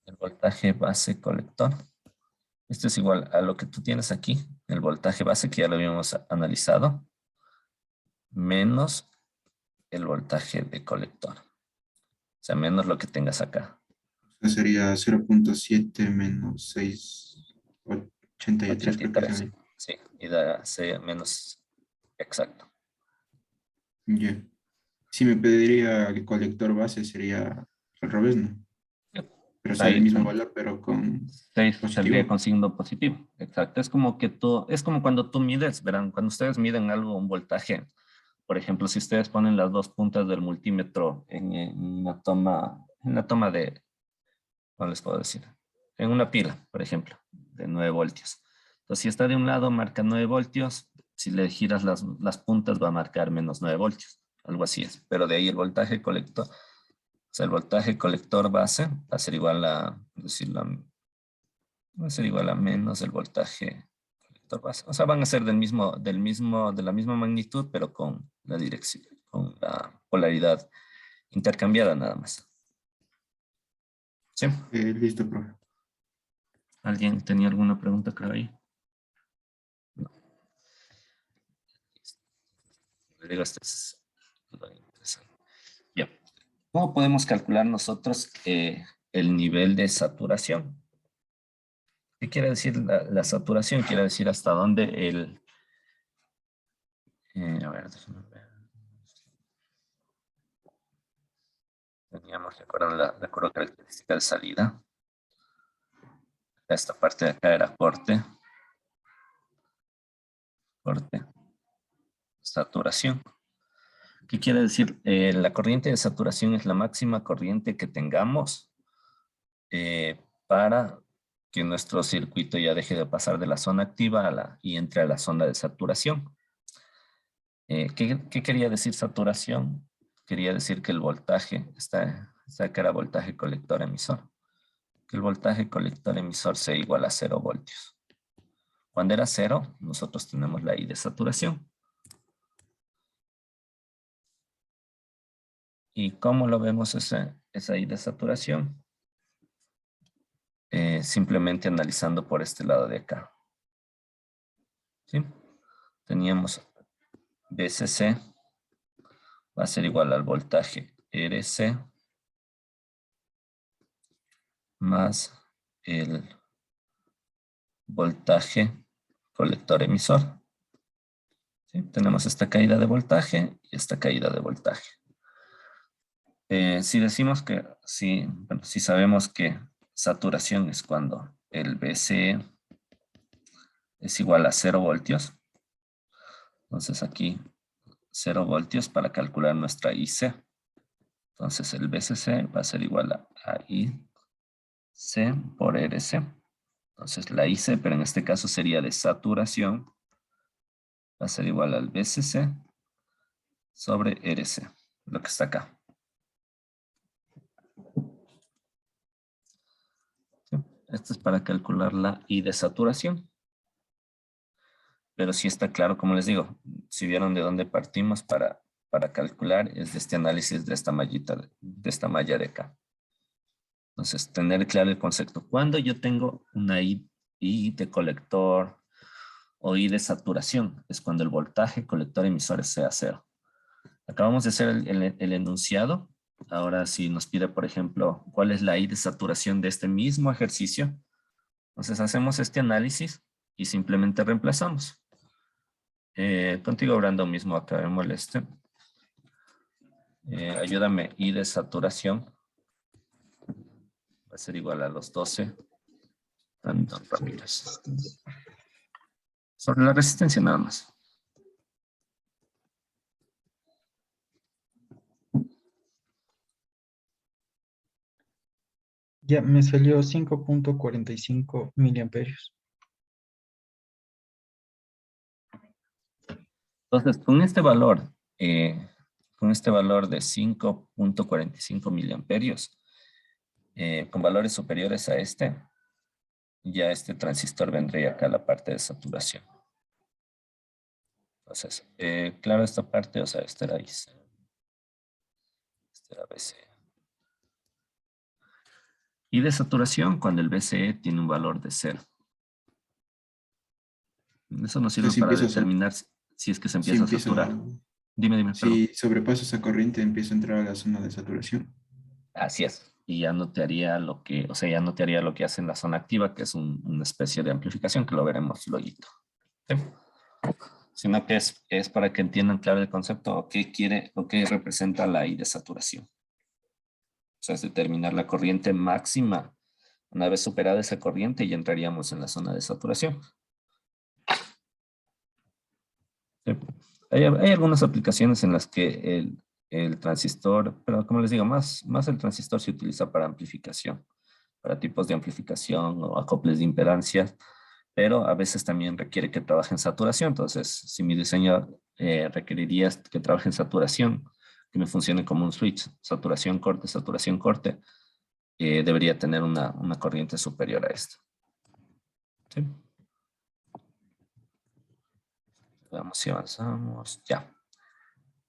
El voltaje base colector. Esto es igual a lo que tú tienes aquí, el voltaje base que ya lo habíamos analizado, menos el voltaje de colector. O sea, menos lo que tengas acá. O sea, sería 0.7 menos 6,83 creo que 83. se ve. Sí, y da menos exacto. Ya. Si me pediría el colector base sería al revés, ¿no? Pero sea el Ahí mismo valor, pero con 6 saldría positivo. con signo positivo. Exacto. Es como cuando tú mides, verán, cuando ustedes miden algo, un voltaje, por ejemplo, si ustedes ponen las dos puntas del multímetro en la toma de, ¿cómo les puedo decir? En una pila, por ejemplo, de 9 voltios. Entonces, si está de un lado, marca 9 voltios. Si le giras las puntas, va a marcar menos 9 voltios. Algo así es. Pero de ahí el voltaje colector, o sea, el voltaje colector base va a ser igual va a ser igual a menos el voltaje colector base. O sea, van a ser de la misma magnitud, pero con la dirección, con la polaridad intercambiada nada más. ¿Sí? Listo, profe. ¿Alguien tenía alguna pregunta, creo ahí? No. Le digo, esto es lo interesante. Ya. ¿Cómo podemos calcular nosotros el nivel de saturación? ¿Qué quiere decir la saturación? Quiere decir hasta dónde a ver, déjame ver. Teníamos, recuerdan la curva característica de salida. Esta parte de acá era corte, saturación. ¿Qué quiere decir? La corriente de saturación es la máxima corriente que tengamos para que nuestro circuito ya deje de pasar de la zona activa y entre a la zona de saturación. ¿Qué quería decir saturación? Quería decir que el voltaje, que era voltaje colector emisor, que el voltaje colector emisor sea igual a 0 voltios. Cuando era 0, nosotros tenemos la I de saturación. ¿Y cómo lo vemos esa I de saturación? Simplemente analizando por este lado de acá. ¿Sí? Teníamos BCC va a ser igual al voltaje RC más el voltaje colector emisor. ¿Sí? Tenemos esta caída de voltaje y esta caída de voltaje. Si decimos que, si sabemos que saturación es cuando el VCE es igual a 0 voltios. Entonces aquí 0 voltios para calcular nuestra IC. Entonces el VCC va a ser igual a IC por RC. Entonces la IC, pero en este caso sería de saturación, va a ser igual al VCC sobre RC, lo que está acá. ¿Sí? Esto es para calcular la I de saturación. Pero sí está claro, como les digo, si vieron de dónde partimos para calcular, es de este análisis de esta mallita, de esta malla de acá. Entonces, tener claro el concepto. Cuando yo tengo una I de colector o I de saturación, es cuando el voltaje colector emisor sea 0. Acabamos de hacer el enunciado. Ahora si nos pide, por ejemplo, cuál es la I de saturación de este mismo ejercicio. Entonces hacemos este análisis y simplemente reemplazamos. Contigo, Brandon, mismo acá me moleste. Ayúdame, I de saturación va a ser igual a los 12. Brandon Ramírez. Sobre la resistencia nada más. Ya me salió 5.45 miliamperios. Entonces, con este valor de 5.45 miliamperios, con valores superiores a este, ya este transistor vendría acá a la parte de saturación. Entonces, claro, esta parte, o sea, este era IC. Este era BCE. Y de saturación cuando el BCE tiene un valor de 0. Eso nos sirve Entonces, si para empiezas a, determinar si es que se si empieza a empieza, saturar. Dime, perdón. si sobrepasa esa corriente, empieza a entrar a la zona de saturación. Así es. Y ya no te haría lo que, o sea, ya no te haría lo que hace en la zona activa, que es una especie de amplificación, que lo veremos luego. ¿Sí? Sino que es para que entiendan claro el concepto o qué quiere o qué representa la I de saturación. O sea, es determinar la corriente máxima. Una vez superada esa corriente, ya entraríamos en la zona de saturación. Sí. Hay algunas aplicaciones en las que el transistor, pero como les digo, más el transistor se utiliza para amplificación, para tipos de amplificación o acoples de impedancias, pero a veces también requiere que trabaje en saturación. Entonces, si mi diseño requeriría que trabaje en saturación, que me funcione como un switch, saturación, corte, debería tener una corriente superior a esta. ¿Sí? Veamos si avanzamos. Ya.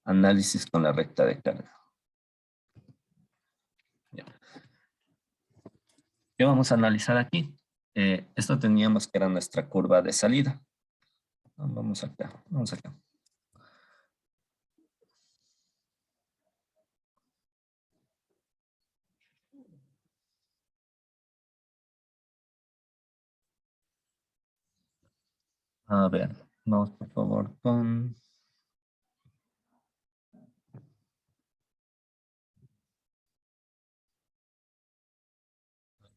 Análisis con la recta de carga. Ya. ¿Qué vamos a analizar aquí? Esto teníamos que era nuestra curva de salida. Vamos acá, vamos acá. A ver, vamos por favor con...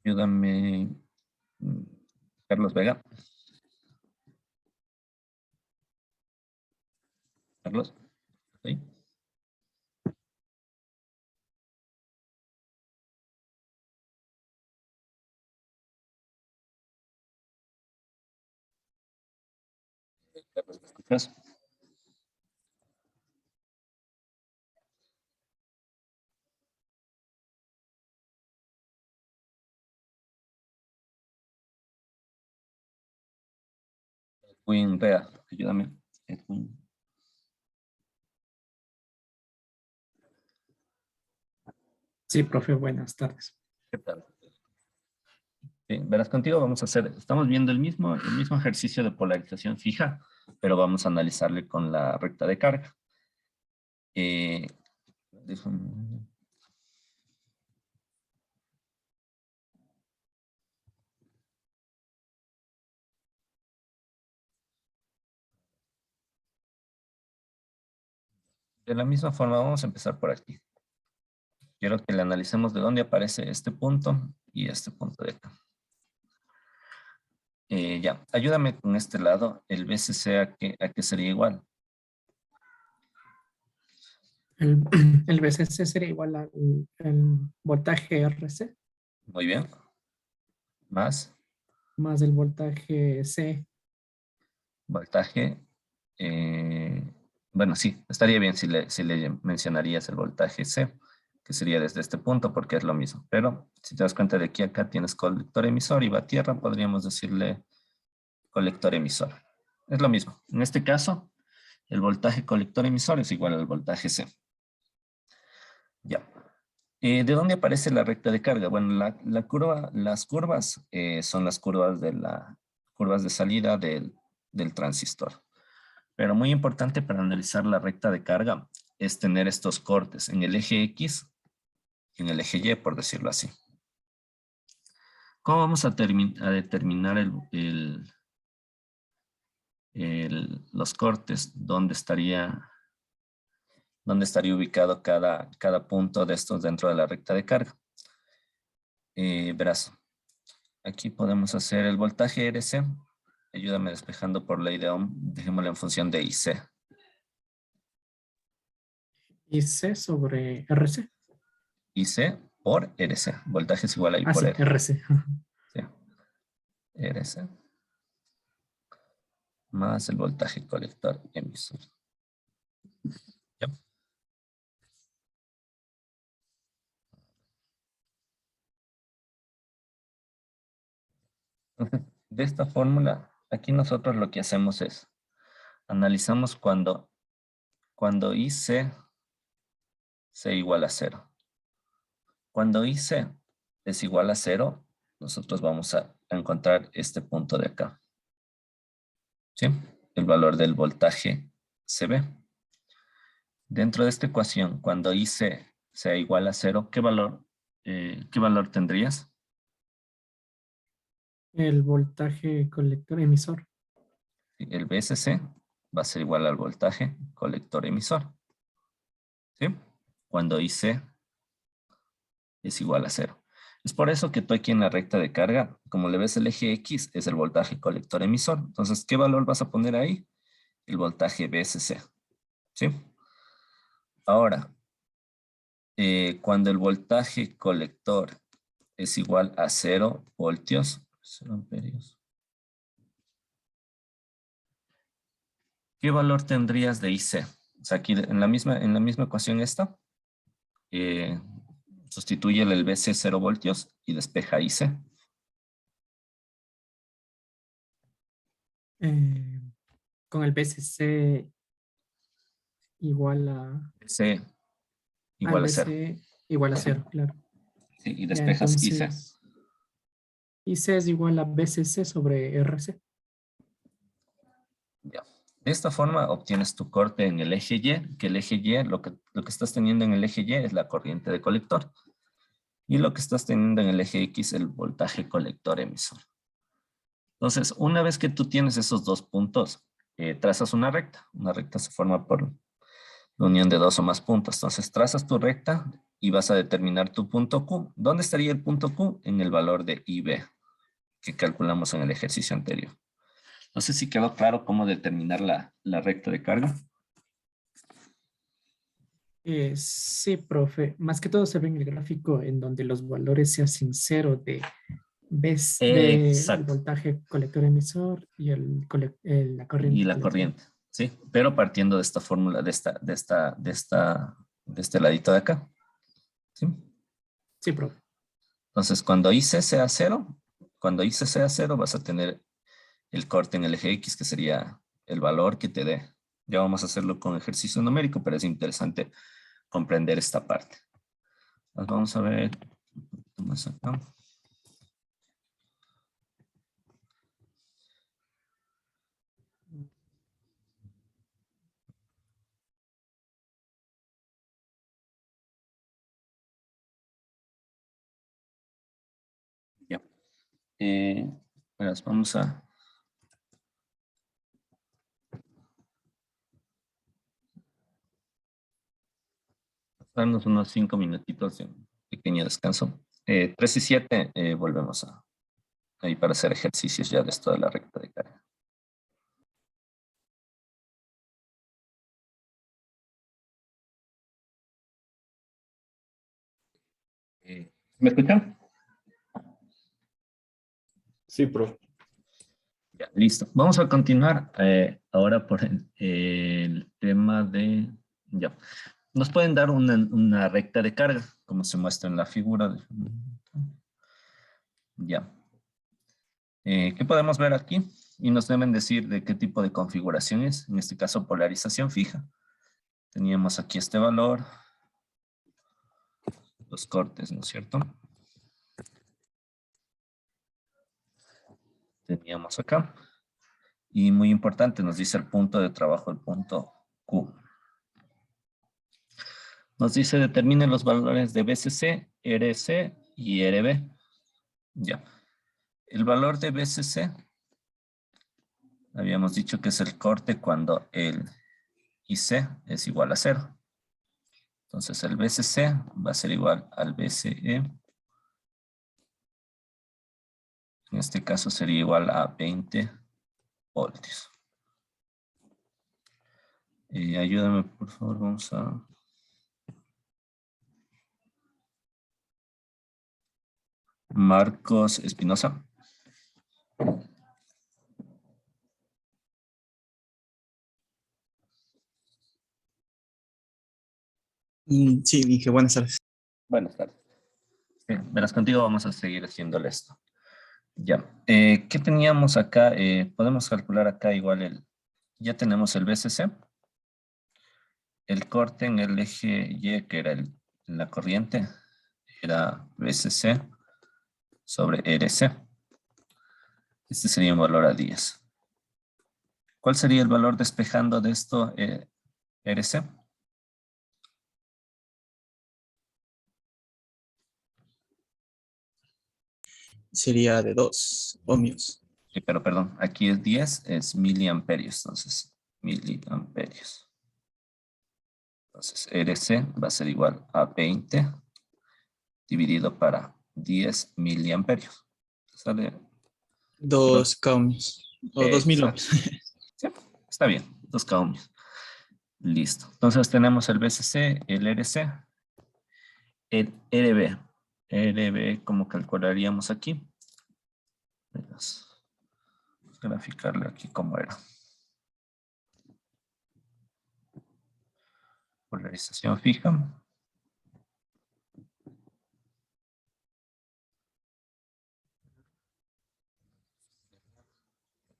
Ayúdame, Carlos Vega. Carlos, ¿sí? Carlos, ¿me escuchas? Edwin Rea, ayúdame. Edwin. Sí, profe, buenas tardes. ¿Qué tal? Verás, contigo vamos a hacer, estamos viendo el mismo ejercicio de polarización fija, pero vamos a analizarle con la recta de carga. De la misma forma, vamos a empezar por aquí. Quiero que le analicemos de dónde aparece este punto y este punto de acá. Ya, ayúdame con este lado. El BCC a qué sería igual. El, el VCC sería igual al el voltaje RC Muy bien. Más más el voltaje C. voltaje. Bueno, sí, estaría bien si le mencionarías el voltaje C, que sería desde este punto, porque es lo mismo. Pero si te das cuenta de aquí acá tienes colector emisor y va a tierra, podríamos decirle colector emisor. Es lo mismo. En este caso, el voltaje colector emisor es igual al voltaje C. Ya. ¿De dónde aparece la recta de carga? Bueno, las curvas son las curvas curvas de salida del transistor. Pero muy importante para analizar la recta de carga es tener estos cortes en el eje X y en el eje Y, por decirlo así. ¿Cómo vamos a determinar los cortes? ¿Dónde estaría ubicado cada punto de estos dentro de la recta de carga? Verás, aquí podemos hacer el voltaje RC. Ayúdame despejando por ley de Ohm. Dejémoslo en función de IC. Y C sobre RC. IC por RC. Voltaje es igual a I Ah, por sí, R. RC. Sí. RC más el voltaje colector emisor. ¿Ya? Entonces, de esta fórmula, aquí nosotros lo que hacemos es, analizamos cuando IC sea igual a 0. Cuando IC es igual a 0, nosotros vamos a encontrar este punto de acá. ¿Sí? El valor del voltaje CB. Dentro de esta ecuación, cuando IC sea igual a 0, ¿qué valor tendrías? El voltaje colector emisor. El VSC va a ser igual al voltaje colector emisor. ¿Sí? Cuando IC es igual a 0. Es por eso que tú aquí en la recta de carga, como le ves el eje X, es el voltaje colector emisor. Entonces, ¿qué valor vas a poner ahí? El voltaje VSC. ¿Sí? Ahora, cuando el voltaje colector es igual a 0 voltios, 0 amperios, ¿qué valor tendrías de IC? O sea, aquí en la misma ecuación esta, sustituye el VC 0 voltios y despeja IC. Con el VCC igual a... C Al igual a 0. VC igual a 0, claro. Sí, y Ya, despejas IC. entonces, IC es igual a VCC sobre RC. Ya. De esta forma obtienes tu corte en el eje Y, que el eje Y, lo que estás teniendo en el eje Y es la corriente de colector. Y lo que estás teniendo en el eje X, el voltaje colector emisor. Entonces, una vez que tú tienes esos dos puntos, trazas una recta. Una recta se forma por la unión de dos o más puntos. Entonces, trazas tu recta y vas a determinar tu punto Q. ¿Dónde estaría el punto Q? En el valor de IB, que calculamos en el ejercicio anterior. No sé si quedó claro cómo determinar la recta de carga. Sí, profe. Más que todo se ve en el gráfico en donde los valores se hacen cero de del Exacto. voltaje colector emisor y la corriente Y la colector. corriente, ¿sí? Pero partiendo de esta fórmula, de este ladito de acá. ¿Sí? Sí, profe. Entonces, cuando IC sea 0, vas a tener el corte en el eje X, que sería el valor que te dé. Ya vamos a hacerlo con ejercicio numérico, pero es interesante comprender esta parte. Entonces, vamos a ver un poquito más acá. Ya. Pues vamos a... Darnos unos 5 minutitos de un pequeño descanso. 3 y 7 volvemos ahí para hacer ejercicios ya de esto de la recta de carga. ¿Me escuchan? Sí, profe. Ya, listo. Vamos a continuar ahora por el tema de... Ya. Nos pueden dar una recta de carga, como se muestra en la figura. Ya. ¿Qué podemos ver aquí? Y nos deben decir de qué tipo de configuración es. En este caso, polarización fija. Teníamos aquí este valor. Los cortes, ¿no es cierto? Teníamos acá. Y muy importante, nos dice el punto de trabajo, el punto Q. Nos dice determine los valores de BCC, RC y RB. Ya. El valor de BCC, habíamos dicho que es el corte cuando el IC es igual a 0. Entonces el BCC va a ser igual al BCE. En este caso sería igual a 20 voltios. Ayúdame, por favor, vamos a... Marcos Espinosa. Sí, dije, buenas tardes. Buenas tardes. Verás, contigo vamos a seguir haciéndole esto. Ya. ¿Qué teníamos acá? Podemos calcular acá igual ya tenemos el BCC. El corte en el eje Y, que era la corriente, era BCC sobre RC. Este sería un valor a 10. ¿Cuál sería el valor despejando de esto RC? Sería de 2 ohmios. Sí, pero perdón, aquí es 10, es miliamperios, entonces miliamperios. Entonces RC va a ser igual a 20 dividido para 10 miliamperios. Sale 2 ohmios. O 2000 exacto. ohmios. Sí, está bien, 2 ohmios. Listo. Entonces tenemos el BCC, el RC, el RB. RB, ¿cómo calcularíamos aquí? Vamos a graficarle aquí cómo era. Polarización fija.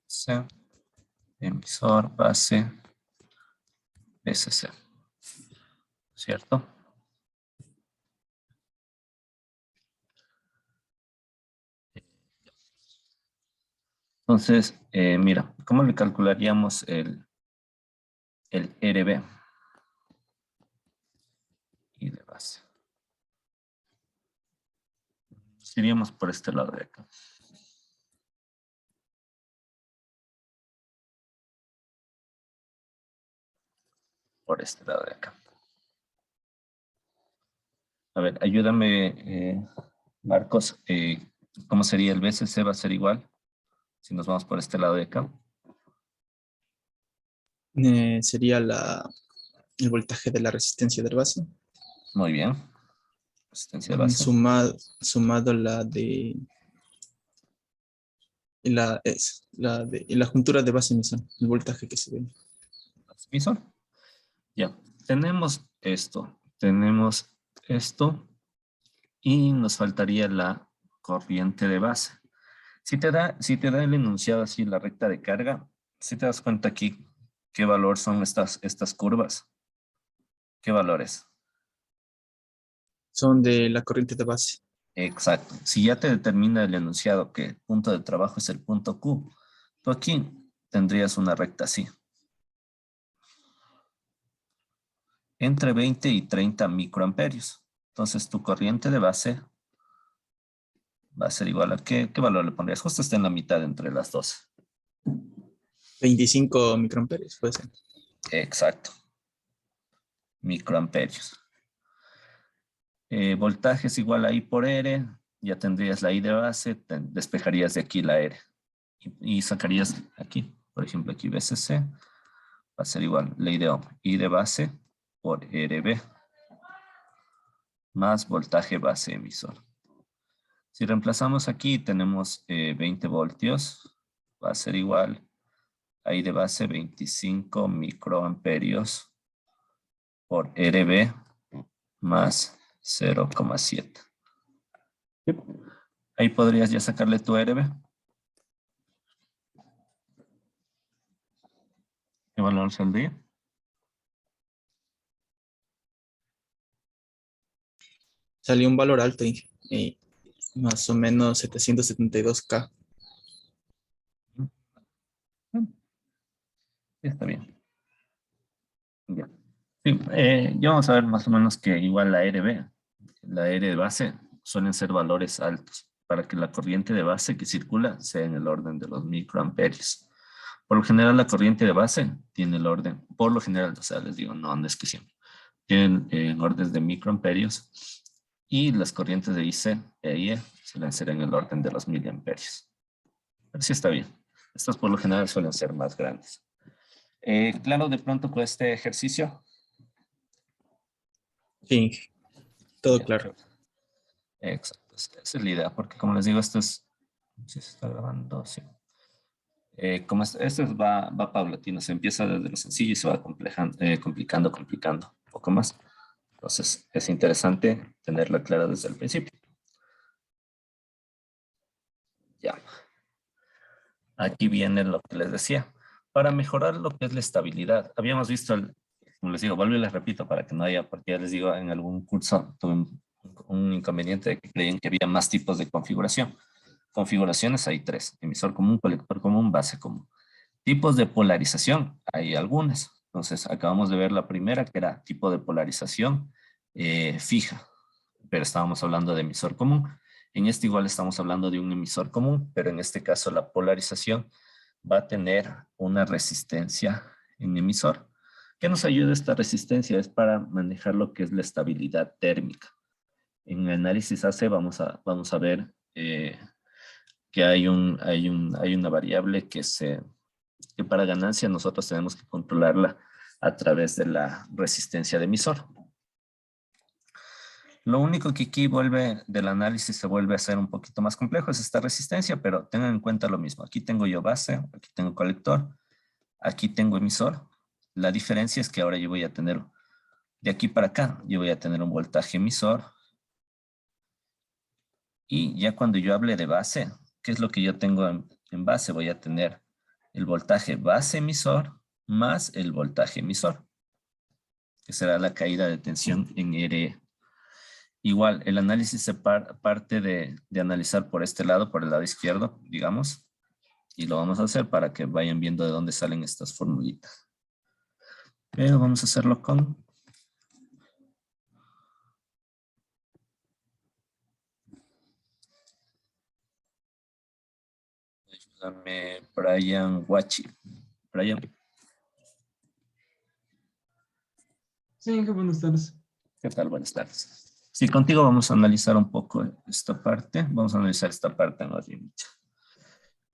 C, emisor, base, BCC. ¿Cierto? Entonces, mira, ¿cómo le calcularíamos el RB? Y de base. Iríamos por este lado de acá. Por este lado de acá. A ver, ayúdame, Marcos. ¿Cómo sería el BCC? ¿Va a ser igual? Si nos vamos por este lado de acá. Sería el voltaje de la resistencia del base. Muy bien. Resistencia de base. Sumado la juntura de base emisor, el voltaje que se ve. ¿Emisor? Ya. Tenemos esto y nos faltaría la corriente de base. Si te da el enunciado así, la recta de carga, si te das cuenta aquí qué valor son estas curvas. ¿Qué valores? Son de la corriente de base. Exacto. Si ya te determina el enunciado que el punto de trabajo es el punto Q, tú aquí tendrías una recta así. Entre 20 y 30 microamperios. Entonces tu corriente de base va a ser igual a ¿qué valor le pondrías? Justo está en la mitad entre las dos. 25 microamperios, puede ser. Exacto. Microamperios. Voltaje es igual a I por R, ya tendrías la I de base, despejarías de aquí la R. Y sacarías aquí, por ejemplo, aquí VCC, va a ser igual, ley de Ohm, I de base por RB, más voltaje base emisor. Si reemplazamos aquí, tenemos 20 voltios, va a ser igual, I de base 25 microamperios por RB más 0,7. Ahí podrías ya sacarle tu RB. ¿Qué valor saldría? Salió un valor alto y más o menos 772K. Está bien. Ya. Sí, ya vamos a ver más o menos que igual la RB, la R de base, suelen ser valores altos para que la corriente de base que circula sea en el orden de los microamperios. Por lo general, la corriente de base tiene el orden, por lo general, o sea, les digo, no es que siempre, tienen órdenes de microamperios y las corrientes de IC e IE suelen ser en el orden de los miliamperios. Pero sí está bien. Estos por lo general suelen ser más grandes. Claro, de pronto con este ejercicio. Sí, todo Ya, claro. exacto, esa es la idea, porque como les digo, esto es, no sé si se está grabando, sí. Como esto va paulatino, se empieza desde lo sencillo y se va complicando un poco más. Entonces, es interesante tenerla clara desde el principio. Ya. Aquí viene lo que les decía. Para mejorar lo que es la estabilidad, habíamos visto, como les digo, vuelvo y les repito para que no haya, porque ya les digo, en algún curso tuve un inconveniente de que creían que había más tipos de configuración. Configuraciones hay 3, emisor común, colector común, base común. Tipos de polarización, hay algunas. Entonces, acabamos de ver la primera, que era tipo de polarización fija, pero estábamos hablando de emisor común. En este igual estamos hablando de un emisor común, pero en este caso la polarización va a tener una resistencia en emisor. ¿Qué nos ayuda esta resistencia? Es para manejar lo que es la estabilidad térmica. En el análisis AC vamos a ver que hay una variable que para ganancia nosotros tenemos que controlarla a través de la resistencia de emisor. Lo único que aquí del análisis se vuelve a ser un poquito más complejo es esta resistencia, pero tengan en cuenta lo mismo. Aquí tengo yo base, aquí tengo colector, aquí tengo emisor. La diferencia es que ahora yo voy a tener, de aquí para acá, yo voy a tener un voltaje emisor. Y ya cuando yo hable de base, ¿qué es lo que yo tengo en base? Voy a tener el voltaje base emisor más el voltaje emisor, que será la caída de tensión en RE. Igual, el análisis se parte de analizar por este lado, por el lado izquierdo, digamos, y lo vamos a hacer para que vayan viendo de dónde salen estas formulitas. Pero vamos a hacerlo con... Ayúdame, Brian Wachi. Brian. Sí, buenas tardes. ¿Qué tal? Buenas tardes. Sí, contigo vamos a analizar un poco esta parte. Vamos a analizar esta parte en los límites.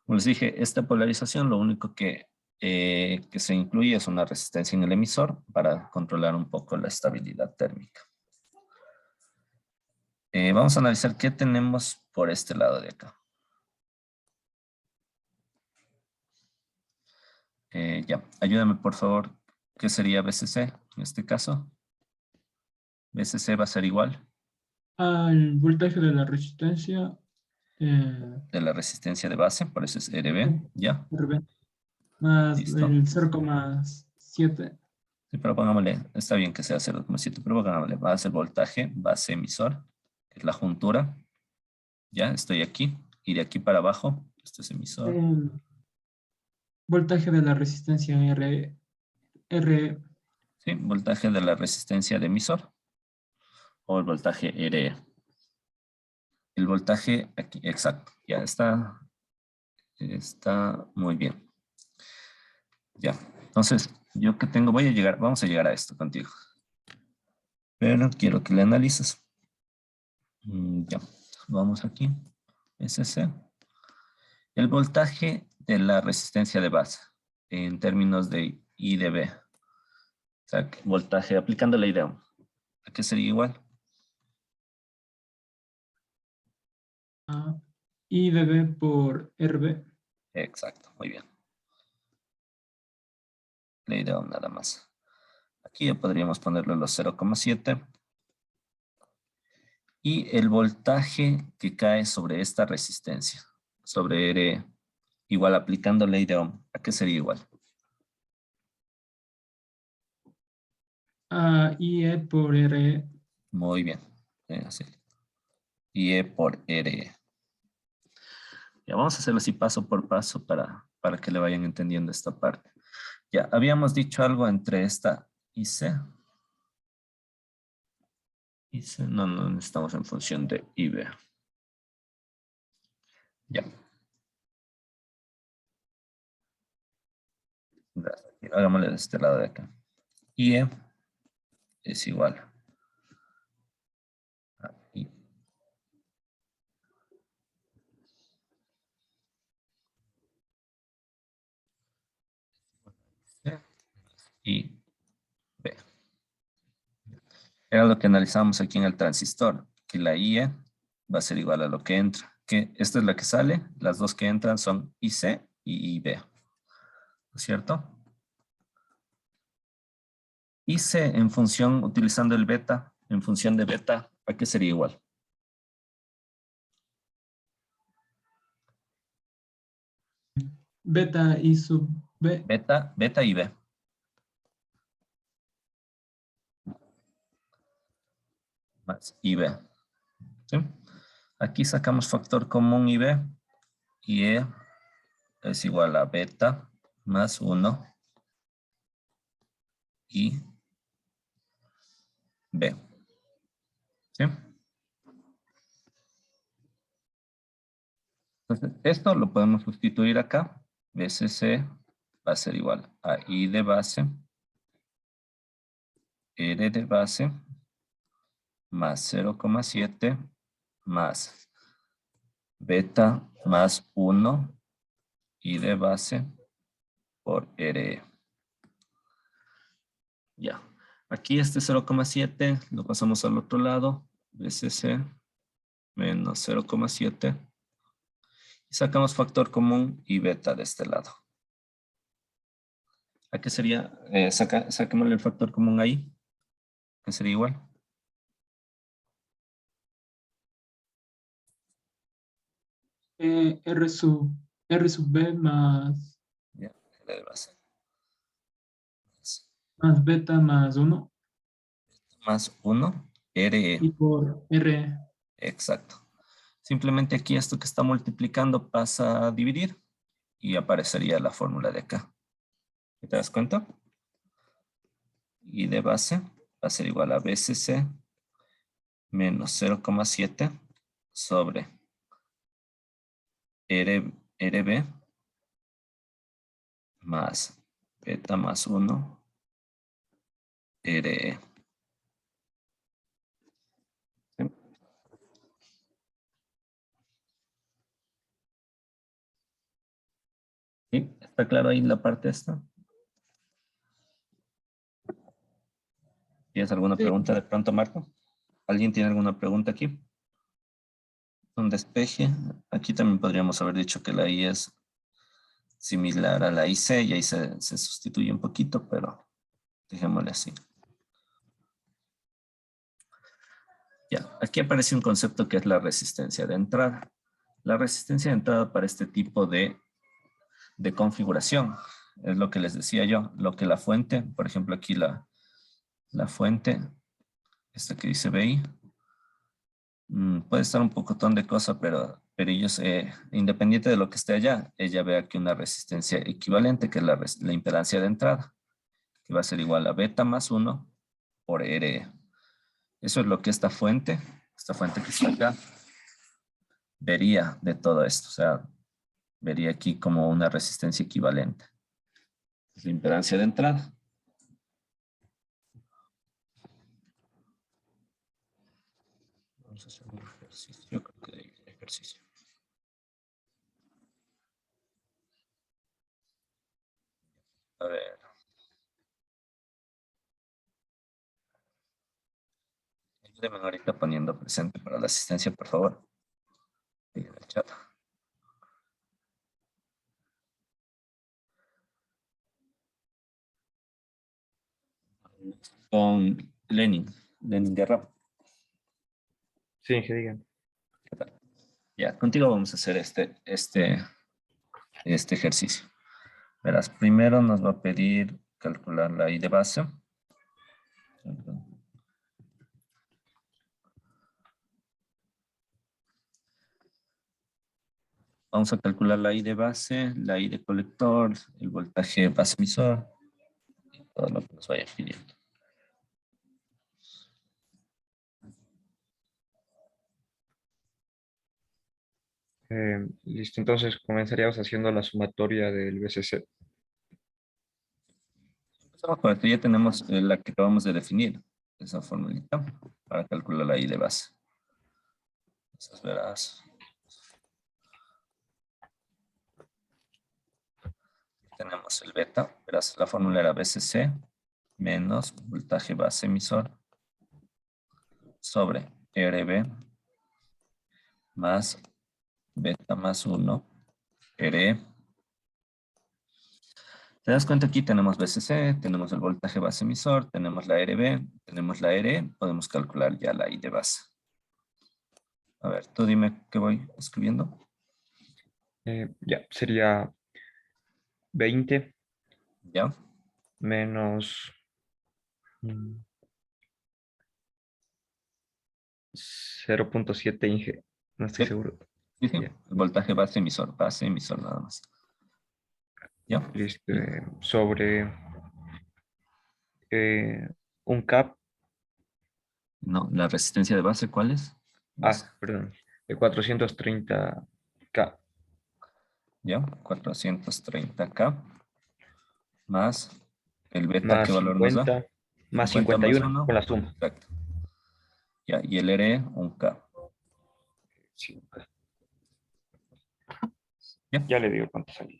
Como les dije, esta polarización lo único que se incluye es una resistencia en el emisor para controlar un poco la estabilidad térmica. Vamos a analizar qué tenemos por este lado de acá. Ya, ayúdame por favor. ¿Qué sería BCC en este caso? BCC va a ser igual. Al voltaje de la resistencia. De la resistencia de base, por eso es RB, ¿ya? RB, más Listo. el 0,7. Sí, pero pongámosle, está bien que sea 0,7, pero pongámosle, va a ser voltaje base emisor, que es la juntura. Ya, estoy aquí. Y de aquí para abajo, esto es emisor. Voltaje de la resistencia R. Sí, voltaje de la resistencia de emisor. O el voltaje RE. El voltaje aquí, exacto. Ya está. Está muy bien. Ya. Entonces, yo que tengo, vamos a llegar a esto contigo. Pero quiero que le analices. Ya, vamos aquí. SC. El voltaje de la resistencia de base en términos de I de B. O sea, voltaje aplicando la idea. ¿A qué sería igual? I de B por RB. Exacto, muy bien. La idea nada más. Aquí ya podríamos ponerle los 0,7. Y el voltaje que cae sobre esta resistencia, sobre R, igual aplicando ley de Ohm, ¿a qué sería igual? IE por RE. Muy bien. Así. Y E por R. Ya vamos a hacerlo así paso por paso para que le vayan entendiendo esta parte. Ya, habíamos dicho algo entre esta y C. Y C, no estamos en función de IB. Ya. Hagámosle de este lado de acá. IE es igual a I. Y B. Era lo que analizamos aquí en el transistor, que la IE va a ser igual a lo que entra. Que esta es la que sale, las dos que entran son IC y IB. ¿No es cierto? IC en función, utilizando el beta, en función de beta, ¿a qué sería igual? Beta I sub B. Beta y B. Más IB. ¿Sí? Aquí sacamos factor común IB. Y E es igual a beta más 1 y B. ¿Sí? Entonces, esto lo podemos sustituir acá. BCC va a ser igual a I de base, R de base, más 0,7, más beta más 1, I de base, por RE. Ya. Aquí este 0,7 lo pasamos al otro lado. BCC menos 0,7. Y sacamos factor común y beta de este lado. ¿A qué sería? Saquémosle el factor común ahí. ¿Qué sería igual? R sub B más Ya, R de base. beta más 1 Más 1, RE. y por R. Exacto. Simplemente aquí esto que está multiplicando pasa a dividir y aparecería la fórmula de acá. ¿Te das cuenta? Y de base va a ser igual a BCC menos 0,7 sobre RB más beta más 1 RE. ¿Sí? ¿Sí? ¿Está claro ahí la parte esta? ¿Tienes alguna pregunta de pronto, Marco? ¿Alguien tiene alguna pregunta aquí? Un despeje. Aquí también podríamos haber dicho que la I es similar a la IC y ahí se sustituye un poquito, pero dejémosle así. Ya, aquí aparece un concepto que es la resistencia de entrada. La resistencia de entrada para este tipo de configuración es lo que les decía yo, lo que la fuente, por ejemplo aquí la fuente, esta que dice BI, puede estar un pocotón de cosas, pero ellos, independiente de lo que esté allá, ella ve aquí una resistencia equivalente, que es la impedancia de entrada, que va a ser igual a beta más 1 por RE. Eso es lo que esta fuente que está acá, vería de todo esto. O sea, vería aquí como una resistencia equivalente. Es la impedancia de entrada. Vamos a hacer un ejercicio. Yo creo que hay ejercicio. A ver. Ayúdenme ahorita poniendo presente para la asistencia, por favor. Ahí en el chat. Con Lenin Guerra. Sí, que digan. ¿Qué tal? Ya, contigo vamos a hacer este ejercicio. Verás, primero nos va a pedir calcular la I de base. Vamos a calcular la I de base, la I de colector, el voltaje base emisor y todo lo que nos vaya pidiendo. Listo, entonces comenzaríamos haciendo la sumatoria del BCC. Empezamos con esto, ya tenemos la que acabamos de definir, esa formulita, para calcular la I de base. Entonces verás. Tenemos el beta, verás, la fórmula era BCC menos voltaje base emisor sobre RB más beta más 1 RE. ¿Te das cuenta? Aquí tenemos BCC, tenemos el voltaje base emisor, tenemos la RB, tenemos la RE, podemos calcular ya la I de base. A ver, tú dime qué voy escribiendo. Ya, sería 20 ¿Ya? menos 0.7 Inge. No estoy Sí. seguro. Sí, sí. Ya. El voltaje base emisor nada más. ¿Ya? Listo. Sobre un CAP. No, la resistencia de base, ¿cuál es? Base. Perdón. De 430K. ¿Ya? 430K más el beta, ¿qué Más valor nos da? 50. Más 50 más 51 1. con la suma. Exacto. Ya, y el RE, un K. Sí. ¿Ya? Ya le digo cuánto salió.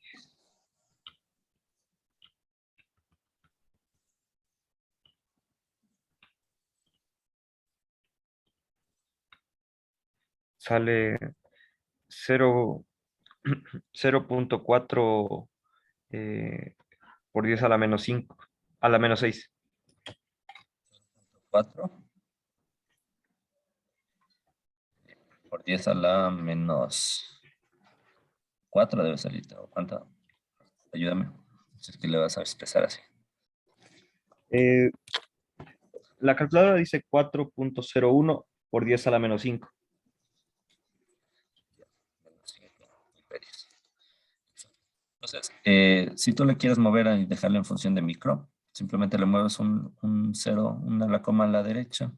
Sale 0.4 por 10 a la menos 5, a la menos 6. 4 por 10 a la menos 4 debe salir. ¿Cuánto? Ayúdame. Si es que le vas a expresar así. La calculadora dice 4.01 por 10 a la menos 5. Entonces, si tú le quieres mover y dejarle en función de micro, simplemente le mueves un 0, la coma a la derecha.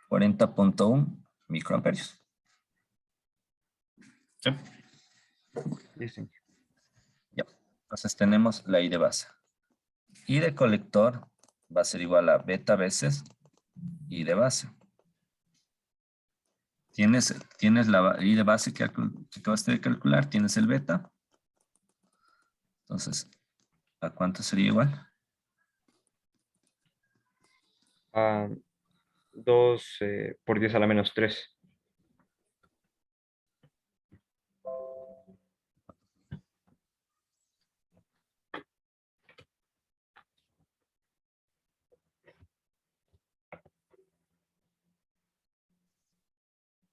40.1 microamperios. ¿Sí? Dicen. Ya. Entonces tenemos la I de base. I de colector va a ser igual a beta veces I de base. Tienes la I de base que acabaste de calcular, tienes el beta. Entonces, ¿a cuánto sería igual? 2 por 10 a la menos 3.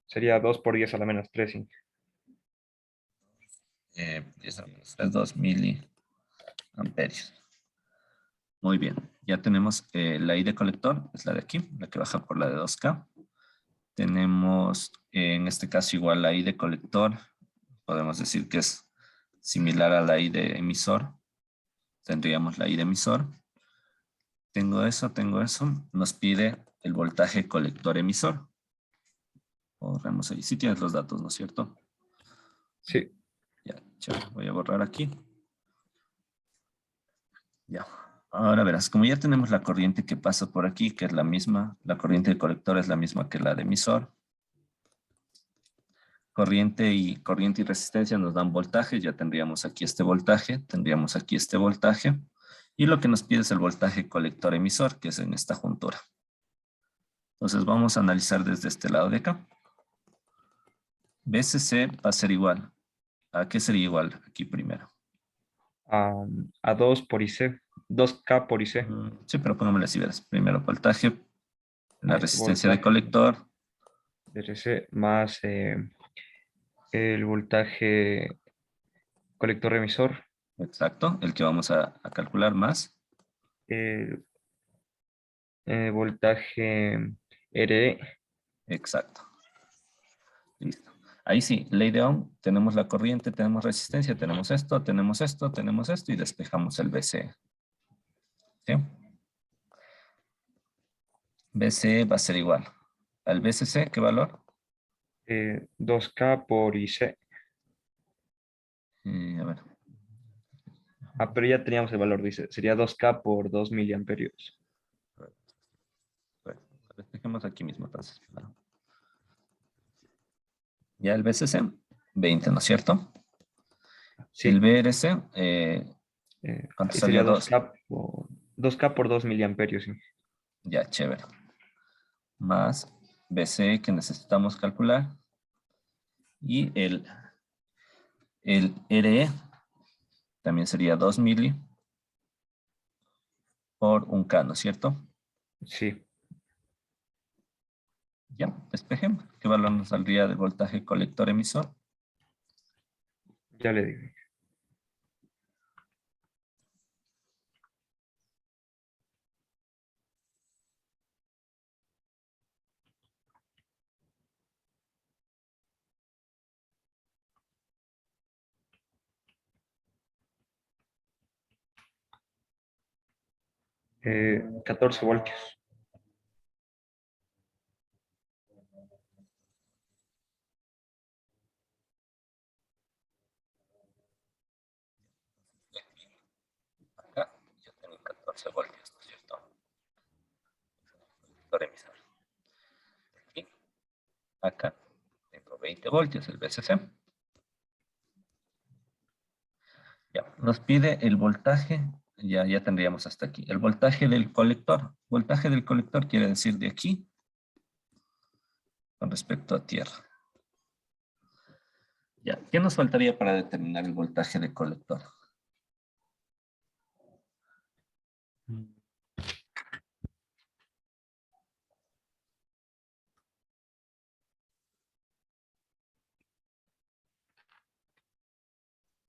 Sería 2 por 10 a la menos 3. 10 a la menos 3, 2 miliamperios. Muy bien, ya tenemos la I de colector, es la de aquí, la que baja por la de 2K. Tenemos en este caso igual la I de colector, podemos decir que es similar a la I de emisor. Tendríamos la I de emisor. Tengo eso, nos pide el voltaje colector emisor. Borremos ahí, sí tienes los datos, ¿no es cierto? Sí. Ya, chévere, voy a borrar aquí. Ya, Ahora verás, como ya tenemos la corriente que pasa por aquí, que es la misma, la corriente de colector es la misma que la de emisor. Corriente y resistencia nos dan voltaje, ya tendríamos aquí este voltaje, tendríamos aquí este voltaje, y lo que nos pide es el voltaje colector-emisor, que es en esta juntura. Entonces vamos a analizar desde este lado de acá. BCC va a ser igual. ¿A qué sería igual aquí primero? A 2 por IC, 2K por IC. Sí, pero pongámosle así, verás. Primero voltaje, la resistencia de Voltaje colector. RC más el voltaje colector emisor. Exacto, el que vamos a calcular más. El voltaje RE. Exacto. Listo. Ahí sí, ley de Ohm, tenemos la corriente, tenemos resistencia, tenemos esto, tenemos esto, tenemos esto y despejamos el BCE. ¿Sí? BCE va a ser igual al BCC, ¿qué valor? 2K por IC. A ver, Pero ya teníamos el valor, dice. Sería 2K por 2 miliamperios. bueno, despejemos aquí mismo entonces. Ya el BCC, 20, ¿no es cierto? Sí. El BRC, ¿cuánto Ahí salía? sería 2. 2K por 2 miliamperios. Sí. Ya, chévere. Más BCE que necesitamos calcular. Y el RE también sería 2 mili por 1K, ¿no es cierto? Sí. Ya, despejemos. ¿Qué valor nos saldría del voltaje colector-emisor? Ya le digo. Eh, 14 voltios. Acá yo tengo 14 voltios, ¿no es cierto? Colector-emisor. Y acá tengo 20 voltios, el VCC. Ya, nos pide el voltaje, ya tendríamos hasta aquí. El voltaje del colector. Voltaje del colector quiere decir de aquí con respecto a tierra. Ya, ¿qué nos faltaría para determinar el voltaje de colector?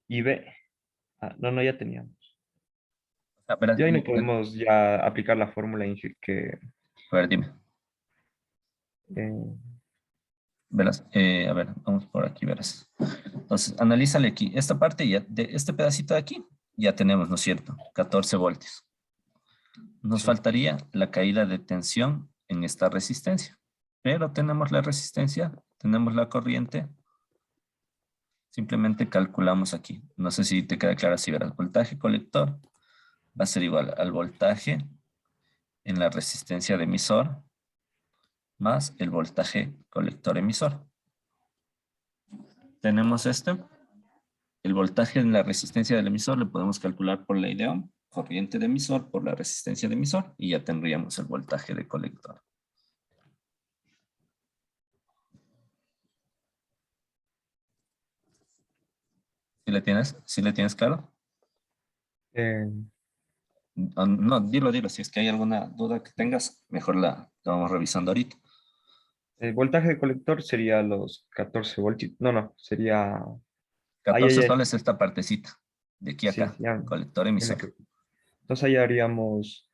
Y B. No, ya teníamos. A ver, Ya ahí no podemos ya aplicar la fórmula que... a ver, dime. eh, Verás, a ver, vamos por aquí, verás. Entonces, analízale aquí. Esta parte, ya, de este pedacito de aquí, ya tenemos, ¿no es cierto? 14 voltios. Nos sí. faltaría la caída de tensión en esta resistencia. Pero tenemos la resistencia, tenemos la corriente. Simplemente calculamos aquí. No sé si te queda claro si verás. Voltaje colector va a ser igual al voltaje en la resistencia de emisor más el voltaje colector emisor. Tenemos este. El voltaje en la resistencia del emisor le podemos calcular por ley de Ohm, corriente de emisor por la resistencia de emisor y ya tendríamos el voltaje de colector. ¿Sí le tienes? ¿Sí le tienes claro? Eh, No, dilo. Si es que hay alguna duda que tengas, mejor la vamos revisando ahorita. el voltaje de colector sería los 14 voltios. No, sería... 14 Ay. soles esta partecita, de aquí a Sí, acá, ya. colector Ya me emisor. quedó. Entonces ahí haríamos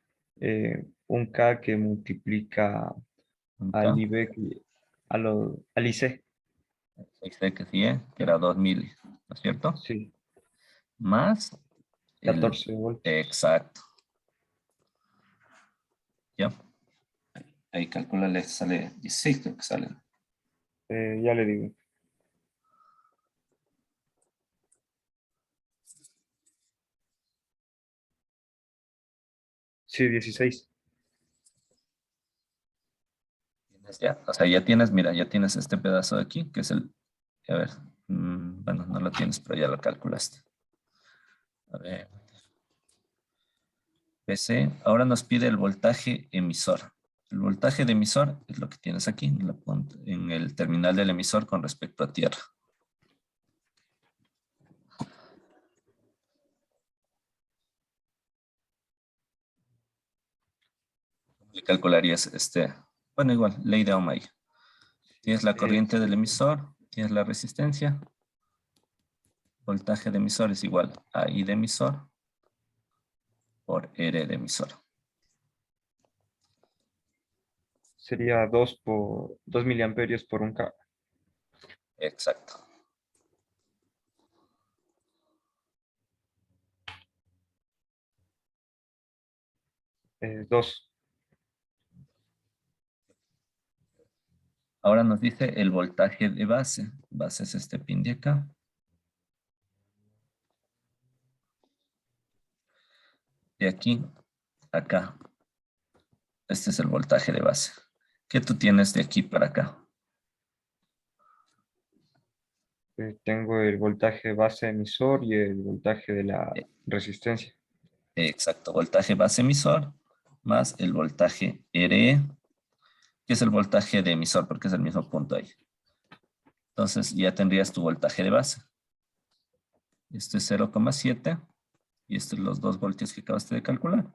un K que multiplica Acá, al IB, al IC. dice que sí, que era 2000, ¿no es cierto? Sí, Más el 14 voltios. exacto. ¿Ya? Ahí calculale, sale 16, creo que sale. Ya le digo. Sí, 16. Ya, o sea, ya tienes, mira, ya tienes este pedazo de aquí, que es el, a ver, bueno, no lo tienes, pero ya lo calculaste. A ver. PC, ahora nos pide el voltaje emisor. El voltaje de emisor es lo que tienes aquí en el terminal del emisor con respecto a tierra. ¿Cómo le calcularías este? Bueno, igual, ley de Ohm ahí. Tienes la corriente del emisor, tienes la resistencia. Voltaje de emisor es igual a I de emisor por R de emisor. Sería 2 miliamperios por 1K. Exacto. Dos. Ahora nos dice el voltaje de base. Base es este pin de acá. De aquí a acá. Este es el voltaje de base. ¿Qué tú tienes de aquí para acá? Tengo el voltaje base emisor y el voltaje de la Eh, resistencia. Exacto, voltaje base emisor más el voltaje RE, que es el voltaje de emisor, porque es el mismo punto ahí. Entonces ya tendrías tu voltaje de base. Esto es 0,7 y estos son los 2 voltios que acabaste de calcular.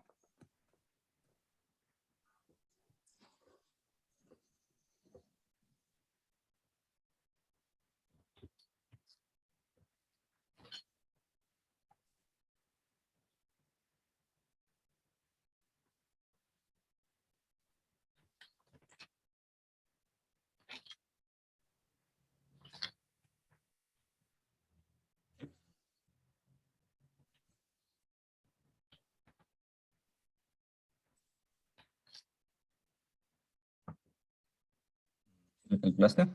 ¿Lo calculaste?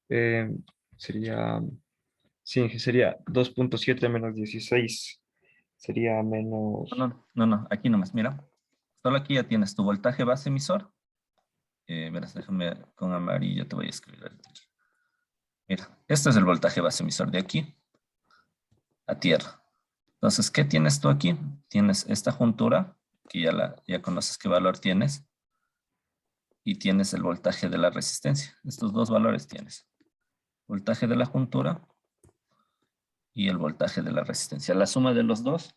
Eh, sería, sí, sería 2.7 menos 16. Sería menos. No, aquí nomás, mira. Solo aquí ya tienes tu voltaje base emisor. Verás, déjame con amarillo, te voy a escribir ahorita aquí. Mira, este es el voltaje base emisor de aquí a tierra. Entonces, ¿qué tienes tú aquí? Tienes esta juntura, que ya conoces qué valor tienes, y tienes el voltaje de la resistencia. Estos dos valores tienes. Voltaje de la juntura y el voltaje de la resistencia. La suma de los dos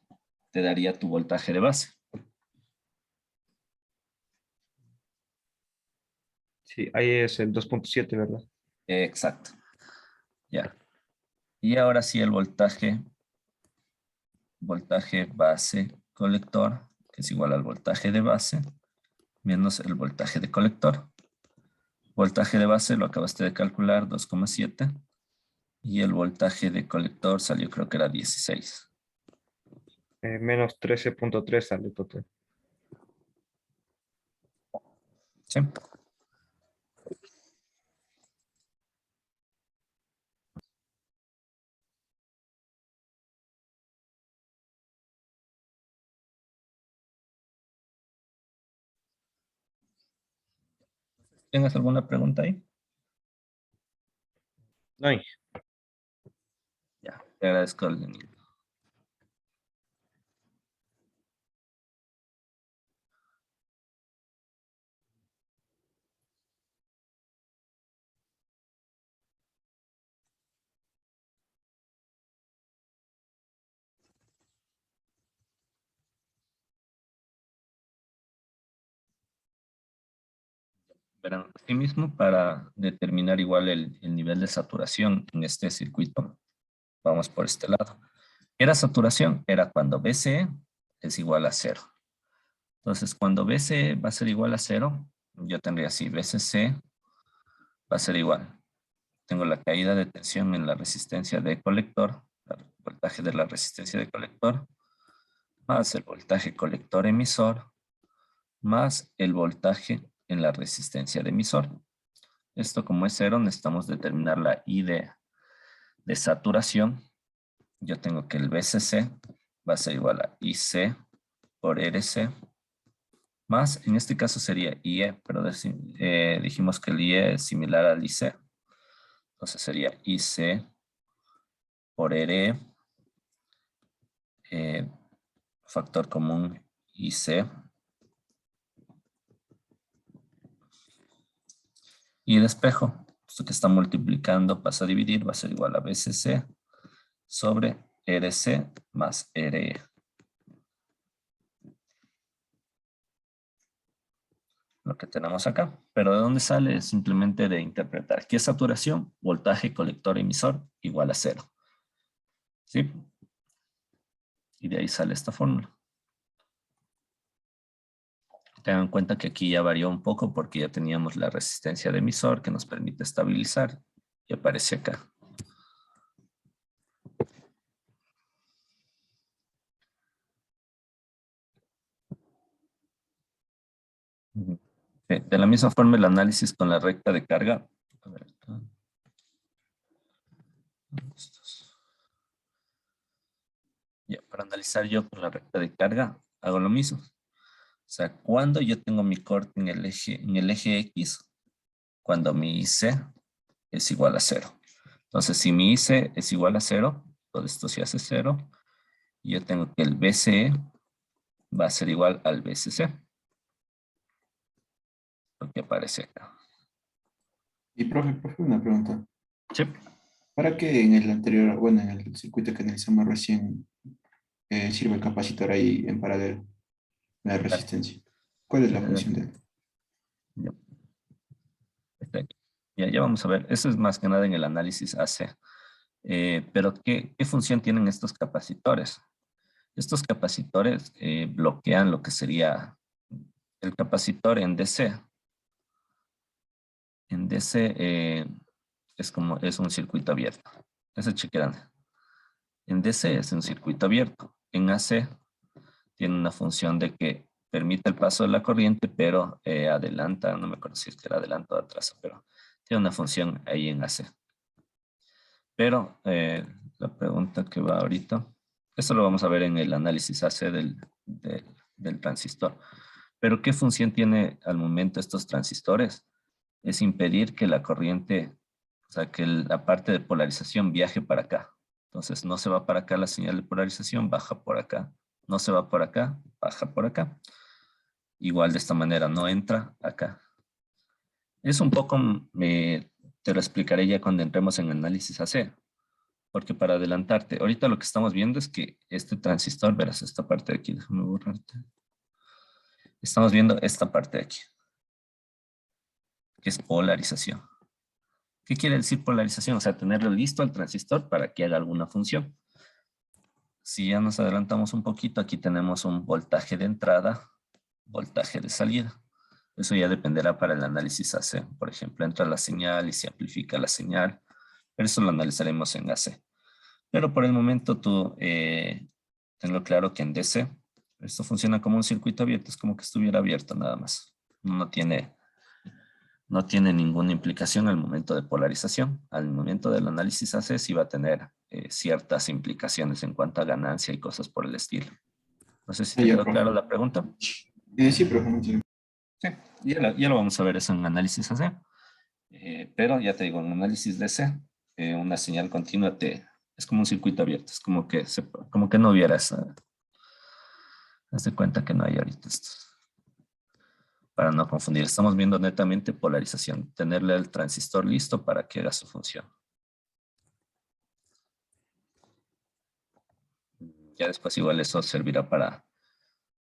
te daría tu voltaje de base. Sí, ahí es el 2.7, ¿verdad? Exacto. Ya. Y ahora sí el voltaje base colector, que es igual al voltaje de base, menos el voltaje de colector. Voltaje de base lo acabaste de calcular, 2,7. Y el voltaje de colector salió, creo que era 16. Menos 13.3 sale total. ¿Sí? ¿Tienes alguna pregunta ahí? No hay. Ya, te agradezco el link. Verán, asimismo, para determinar igual el nivel de saturación en este circuito, vamos por este lado. Era saturación, era cuando BCE es igual a 0. Entonces, cuando BCE va a ser igual a 0, yo tendría así, BCC va a ser igual. Tengo la caída de tensión en la resistencia de colector, el voltaje de la resistencia de colector, más el voltaje colector emisor, más el voltaje en la resistencia de emisor. Esto como es 0, necesitamos determinar la I de saturación. Yo tengo que el BCC va a ser igual a IC por RC más, en este caso sería IE, pero dijimos que el IE es similar al IC. Entonces sería IC por RE, factor común IC. Y el espejo, esto que está multiplicando pasa a dividir, va a ser igual a BCC sobre RC más RE. Lo que tenemos acá. Pero ¿de dónde sale? Simplemente de interpretar. ¿Qué es saturación? Voltaje colector emisor igual a 0. ¿Sí? Y de ahí sale esta fórmula. Tengan en cuenta que aquí ya varió un poco porque ya teníamos la resistencia de emisor que nos permite estabilizar. Y aparece acá. De la misma forma el análisis con la recta de carga. A ver, ya, para analizar yo con la recta de carga, hago lo mismo. O sea, cuando yo tengo mi corte en el eje X, cuando mi IC es igual a 0. Entonces, si mi IC es igual a 0, todo esto se hace 0, y yo tengo que el BCE va a ser igual al BCC. Lo que aparece acá. Y profe, una pregunta. Sí. ¿Para qué en el anterior, bueno, en el circuito que analizamos recién, sirve el capacitor ahí en paralelo, la resistencia? ¿Cuál es la función de él? Ya. Ya vamos a ver. Eso es más que nada en el análisis AC. Pero ¿qué función tienen estos capacitores? Estos capacitores bloquean lo que sería el capacitor en DC. En DC es un circuito abierto. Ese chequean. En DC es un circuito abierto. En AC tiene una función de que permite el paso de la corriente, pero adelanta, no me acuerdo si es que era adelanta o atrás, pero tiene una función ahí en AC. Pero la pregunta que va ahorita, esto lo vamos a ver en el análisis AC del transistor. Pero ¿qué función tiene al momento estos transistores? Es impedir que la corriente, o sea, que la parte de polarización viaje para acá. Entonces no se va para acá la señal de polarización, baja por acá. No se va por acá, baja por acá. Igual de esta manera no entra acá. Es un poco, te lo explicaré ya cuando entremos en análisis AC. Porque para adelantarte, ahorita lo que estamos viendo es que este transistor, verás esta parte de aquí, déjame borrarte. Estamos viendo esta parte de aquí, que es polarización. ¿Qué quiere decir polarización? O sea, tenerlo listo al transistor para que haga alguna función. Si ya nos adelantamos un poquito, aquí tenemos un voltaje de entrada, voltaje de salida. Eso ya dependerá para el análisis AC. Por ejemplo, entra la señal y se amplifica la señal. Pero eso lo analizaremos en AC. Pero por el momento tú tenlo claro que en DC esto funciona como un circuito abierto. Es como que estuviera abierto nada más. No tiene ninguna implicación al momento de polarización. Al momento del análisis AC sí va a tener ciertas implicaciones en cuanto a ganancia y cosas por el estilo. No sé si te quedó claro la pregunta. Sí, profe. Sí, ya lo vamos a ver eso en análisis AC. Pero ya te digo, en análisis DC, una señal continua es como un circuito abierto. Es como que no hubiera esa... Haz de cuenta que no hay ahorita esto. Para no confundir, estamos viendo netamente polarización. Tenerle el transistor listo para que haga su función. Ya después igual eso servirá para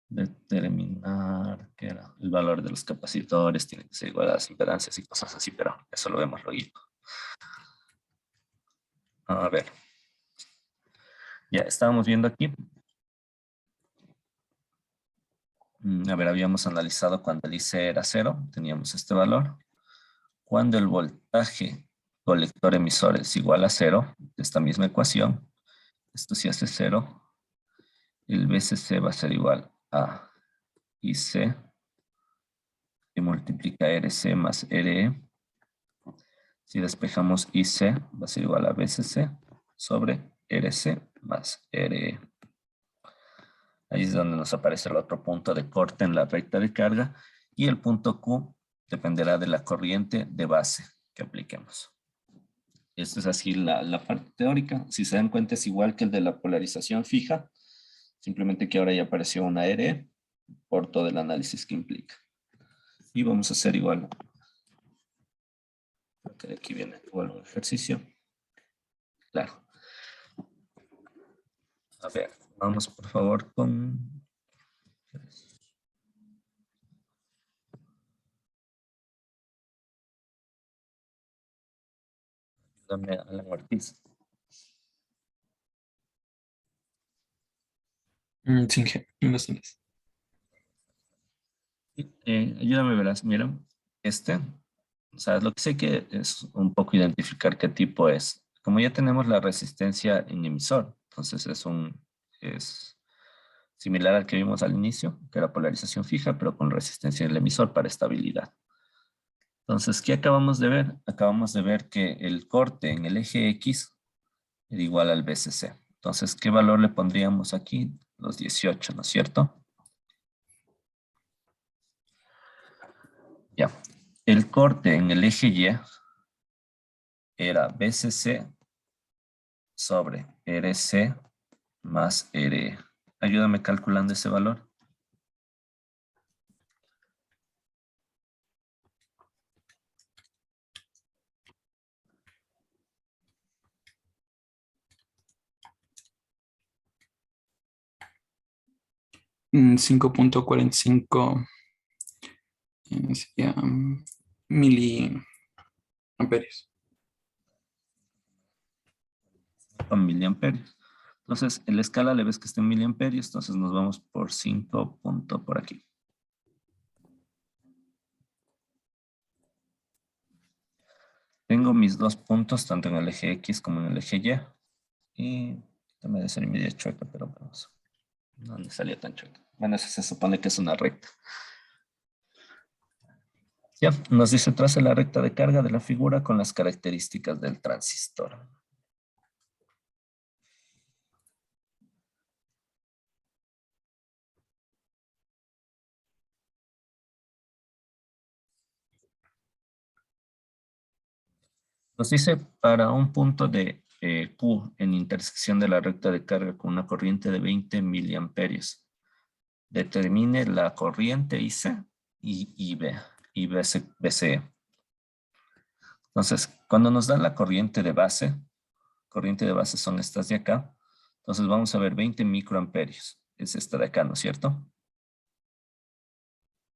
determinar qué era el valor de los capacitores, tiene que ser igual a las impedancias y cosas así, pero eso lo vemos luego. A ver. Ya estábamos viendo aquí. A ver, habíamos analizado cuando el IC era 0, teníamos este valor. Cuando el voltaje colector emisor es igual a 0, de esta misma ecuación, esto se hace 0, el BCC va a ser igual a IC que multiplica RC más RE. Si despejamos IC va a ser igual a BCC sobre RC más RE. Ahí es donde nos aparece el otro punto de corte en la recta de carga. Y el punto Q dependerá de la corriente de base que apliquemos. Esto es así la parte teórica. Si se dan cuenta es igual que el de la polarización fija. Simplemente que ahora ya apareció una RE por todo el análisis que implica. Y vamos a hacer igual. Okay, aquí viene igual un ejercicio. Claro. A ver, vamos por favor con... Dame a Alan Ortiz. Sí, buenas tardes. Ayúdame, verás, mira, o sea, lo que sé que es un poco identificar qué tipo es. Como ya tenemos la resistencia en emisor, entonces es similar al que vimos al inicio, que era polarización fija, pero con resistencia en el emisor para estabilidad. Entonces, ¿qué acabamos de ver? Acabamos de ver que el corte en el eje X era igual al BCC. Entonces, ¿qué valor le pondríamos aquí? Los 18, ¿no es cierto? Ya. El corte en el eje Y era BCC sobre RC más RE. Ayúdame calculando ese valor. Mm, 5.45 sería miliamperios. Con miliamperios. Entonces, en la escala le ves que está en miliamperios, entonces nos vamos por 5 punto por aquí. Tengo mis dos puntos, tanto en el eje X como en el eje Y. Y también debe ser media chueca, pero vamos. No me salía tan chueca. Bueno, eso se supone que es una recta. Ya, nos dice traza la recta de carga de la figura con las características del transistor. Nos dice para un punto de Q en intersección de la recta de carga con una corriente de 20 miliamperios. Determine la corriente IC y BCE. Entonces, cuando nos dan la corriente de base son estas de acá. Entonces vamos a ver 20 microamperios. Es esta de acá, ¿no es cierto?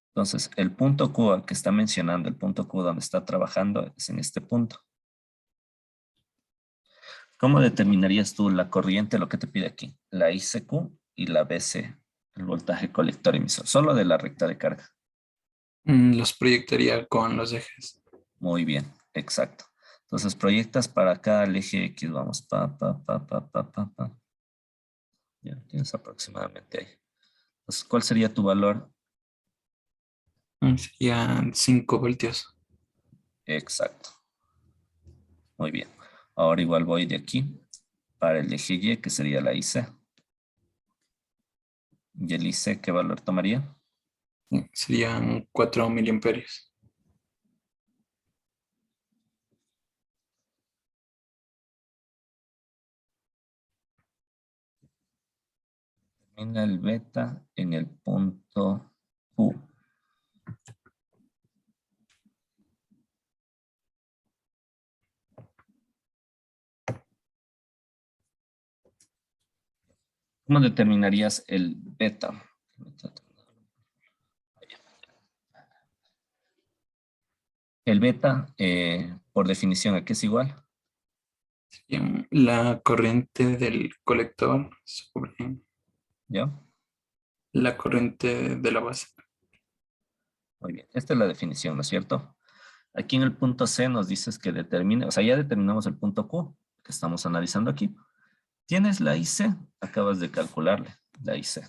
Entonces, el punto Q al que está mencionando, el punto Q donde está trabajando, es en este punto. ¿Cómo determinarías tú la corriente, lo que te pide aquí? La ICQ y la BC, el voltaje colector emisor, solo de la recta de carga. Los proyectaría con los ejes. Muy bien, exacto. Entonces proyectas para acá el eje X, vamos, pa. Ya tienes aproximadamente ahí. Entonces, ¿cuál sería tu valor? Serían 5 voltios. Exacto. Muy bien. Ahora igual voy de aquí para el eje Y, que sería la IC. ¿Y el IC qué valor tomaría? Serían 4 miliamperios. Termina el beta en el punto Q. ¿Cómo determinarías el beta? El beta, por definición, ¿a qué es igual? Serían la corriente del colector sobre ¿Ya? la corriente de la base. Muy bien. Esta es la definición, ¿no es cierto? Aquí en el punto C nos dices que determine, o sea, ya determinamos el punto Q que estamos analizando aquí. Tienes la IC, acabas de calcularle la IC.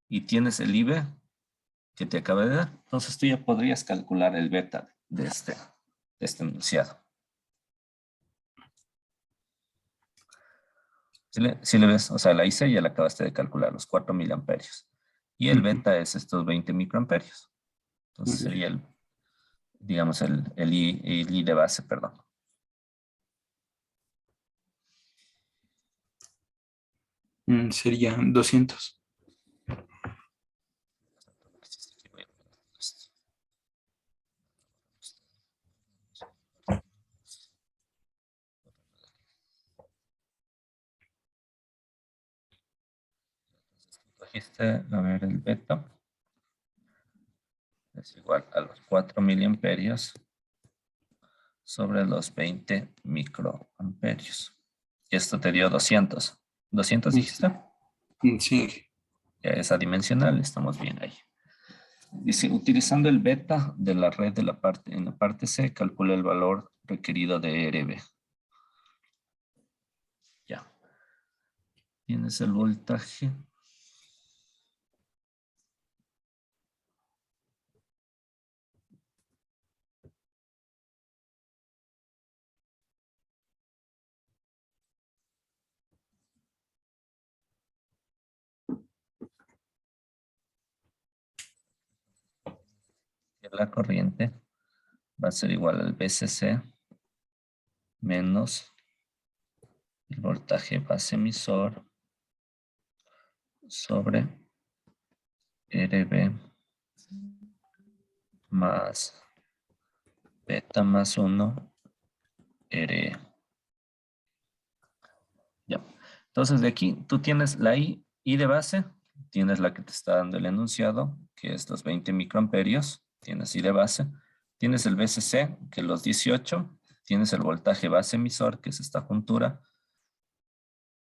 Y tienes el IB que te acaba de dar. Entonces tú ya podrías calcular el beta de este enunciado. Si le ves, o sea, la IC ya la acabaste de calcular, los 4 miliamperios. Y el beta es estos 20 microamperios. Entonces sería el, digamos, el I de base, perdón. Sería 200. Cogiste, a ver, el beta es igual a los 4 miliamperios sobre los 20 microamperios. Y esto te dio 200. ¿200 dijiste? Sí. Ya es adimensional, estamos bien ahí. Dice, utilizando el beta de la red de en la parte C, calcula el valor requerido de RB. Ya. Tienes el voltaje. La corriente va a ser igual al VCC menos el voltaje base emisor sobre RB más beta más 1 RE. Ya. Entonces de aquí tú tienes la I de base, tienes la que te está dando el enunciado, que es los 20 microamperios, tienes I de base, tienes el VCC, que es los 18, tienes el voltaje base emisor, que es esta juntura,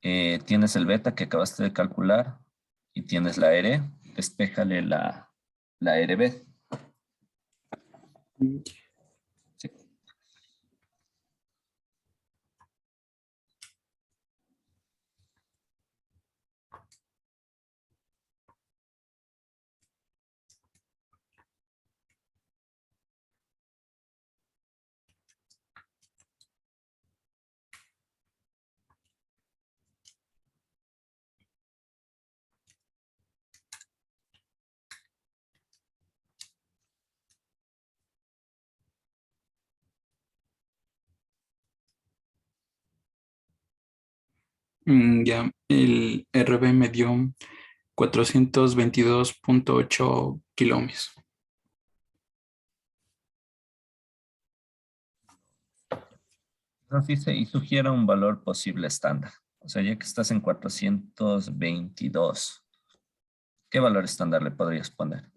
tienes el beta que acabaste de calcular y tienes la RE, despéjale la RB. Sí. Ya, el RB me dio 422.8 kilómetros. Nos dice y sugiere un valor posible estándar. O sea, ya que estás en 422, ¿qué valor estándar le podrías poner?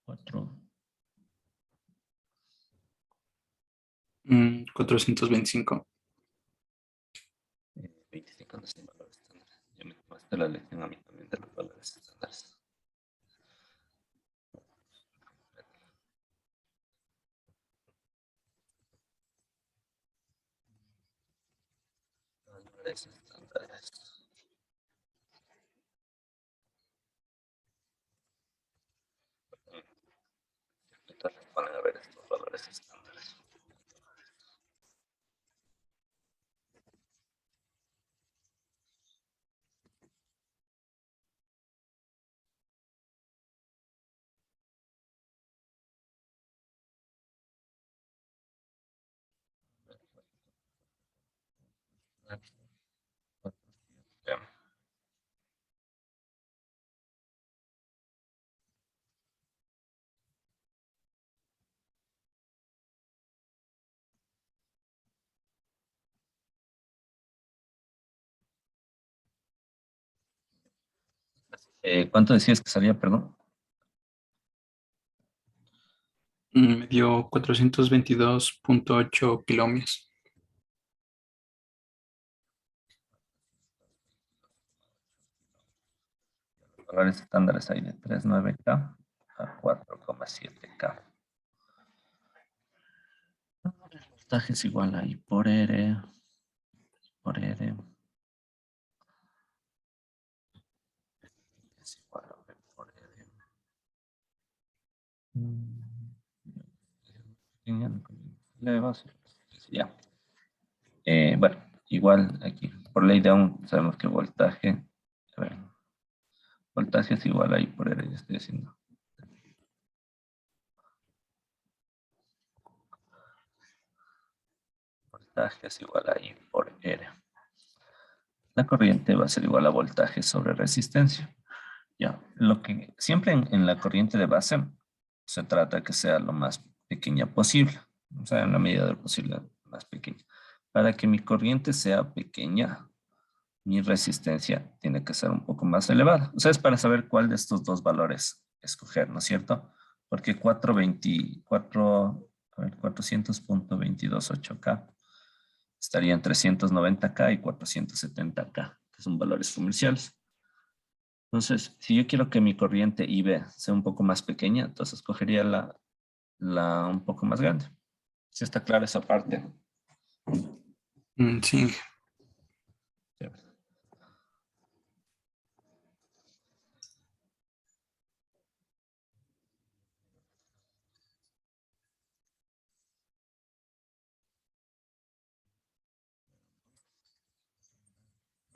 4. 425. 25 no es un valor estándar. Ya me tomaste la lección a mí también de los valores estándares. Valores estándares. Entonces ponen a ver estos valores estándares. ¿Cuánto decías que salía, perdón? Me dio 422.8 kilómetros. Valores estándares hay de 3.9K a 4,7K. El voltaje es igual a I por R. Por R. Es igual a V por R. Ya. Bueno, igual aquí, por ley de Ohm, sabemos que voltaje, a ver, voltaje es igual ahí por R, ya estoy haciendo. Voltaje es igual a I por R. La corriente va a ser igual a voltaje sobre resistencia. Ya, lo que siempre en la corriente de base se trata que sea lo más pequeña posible, o sea, en la medida de lo posible más pequeña. Para que mi corriente sea pequeña, mi resistencia tiene que ser un poco más elevada. O sea, es para saber cuál de estos dos valores escoger, ¿no es cierto? Porque 400.228K estaría en 390K y 470K, que son valores comerciales. Entonces, si yo quiero que mi corriente IB sea un poco más pequeña, entonces escogería la un poco más grande. ¿Sí está clara esa parte? Sí. Sí.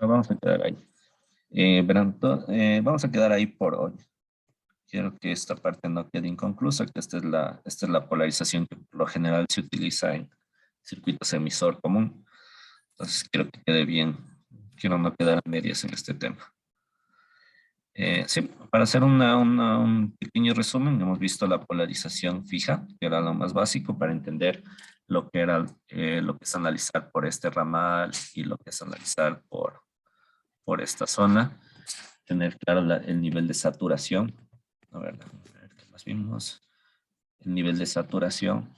Vamos a quedar ahí. Verán, vamos a quedar ahí por hoy. Quiero que esta parte no quede inconclusa, que esta es la polarización que por lo general se utiliza en circuitos emisor común. Entonces quiero que quede bien. Quiero no quedar a medias en este tema. Sí, para hacer un pequeño resumen, hemos visto la polarización fija, que era lo más básico para entender lo que era lo que es analizar por este ramal y lo que es analizar por esta zona. Tener claro el nivel de saturación. A ver, ¿qué más vimos? El nivel de saturación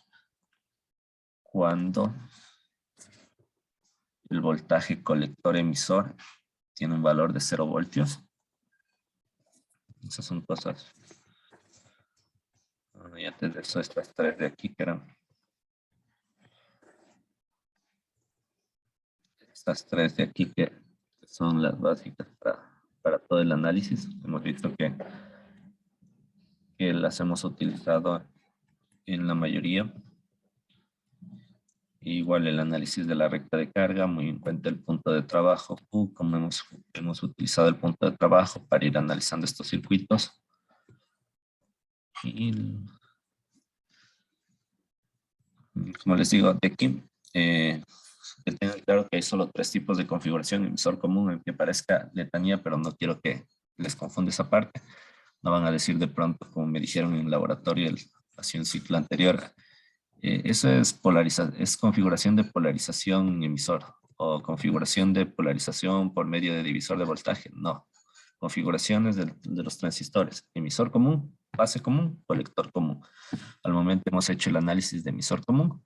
cuando el voltaje colector emisor tiene un valor de 0 voltios. Esas son cosas. Bueno, ya te dejo estas tres de aquí que eran. Estas tres de aquí que son las básicas para todo el análisis. Hemos visto que las hemos utilizado en la mayoría. Igual el análisis de la recta de carga, muy en cuenta el punto de trabajo Q, como hemos utilizado el punto de trabajo para ir analizando estos circuitos. Y como les digo, de aquí, que tengan claro que hay solo 3 tipos de configuración: emisor común, aunque parezca letanía, pero no quiero que les confunda esa parte. No van a decir de pronto, como me dijeron en el laboratorio, hace un ciclo anterior, eso es configuración de polarización emisor o configuración de polarización por medio de divisor de voltaje. No, configuraciones de los transistores: emisor común, base común, colector común. Al momento hemos hecho el análisis de emisor común.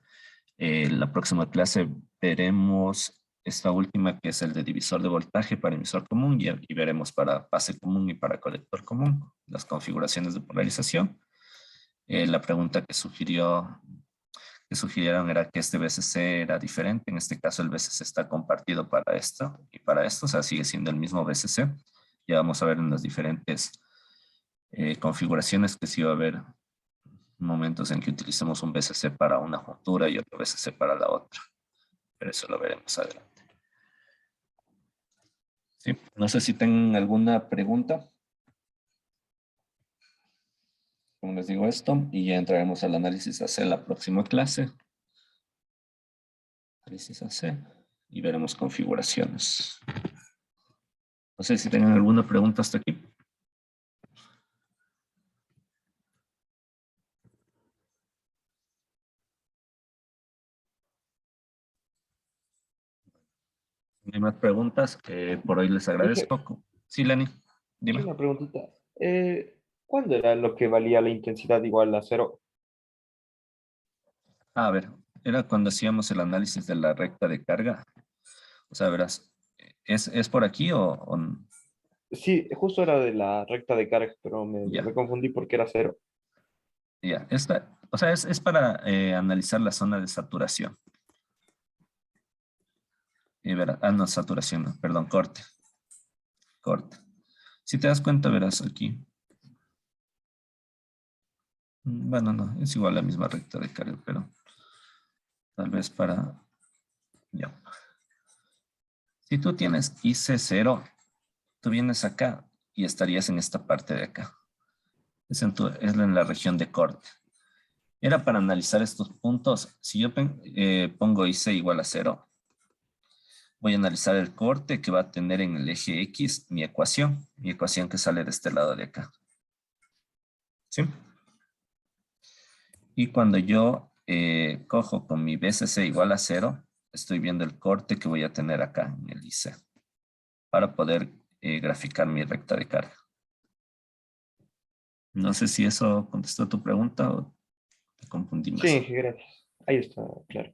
La próxima clase veremos esta última, que es el de divisor de voltaje para emisor común, y veremos para base común y para colector común las configuraciones de polarización. La pregunta que sugirieron era que este VCC era diferente. En este caso el VCC está compartido para esto y para esto, o sea, sigue siendo el mismo VCC. Ya vamos a ver en las diferentes configuraciones que sí va a haber momentos en que utilicemos un VCC para una juntura y otro VCC para la otra. Pero eso lo veremos adelante. Sí, no sé si tienen alguna pregunta. Como les digo esto, y ya entraremos al análisis AC en la próxima clase. Análisis AC y veremos configuraciones. No sé si tienen alguna pregunta hasta aquí. No hay más preguntas. Por hoy les Profe, agradezco. Sí, Lenny, sí, dime. una preguntita. ¿Cuándo era lo que valía la intensidad igual a cero? A ver, era cuando hacíamos el análisis de la recta de carga. O sea, verás, ¿es por aquí o Sí, justo era de la recta de carga, pero ya? me confundí porque era cero. Ya, o sea, es para analizar la zona de saturación. Y verás, no, saturación, no, perdón, corte. Corte. Si te das cuenta, verás aquí. Bueno, no, es igual la misma recta de carga, pero tal vez para... Ya. Si tú tienes IC0, tú vienes acá y estarías en esta parte de acá. Es en la región de corte. Era para analizar estos puntos. Si yo pongo IC igual a 0, voy a analizar el corte que va a tener en el eje X mi ecuación que sale de este lado de acá. ¿Sí? Y cuando yo cojo con mi BCC igual a 0, estoy viendo el corte que voy a tener acá en el IC para poder graficar mi recta de carga. No sé si eso contestó tu pregunta o te confundí más. Sí, gracias. Ahí está, claro.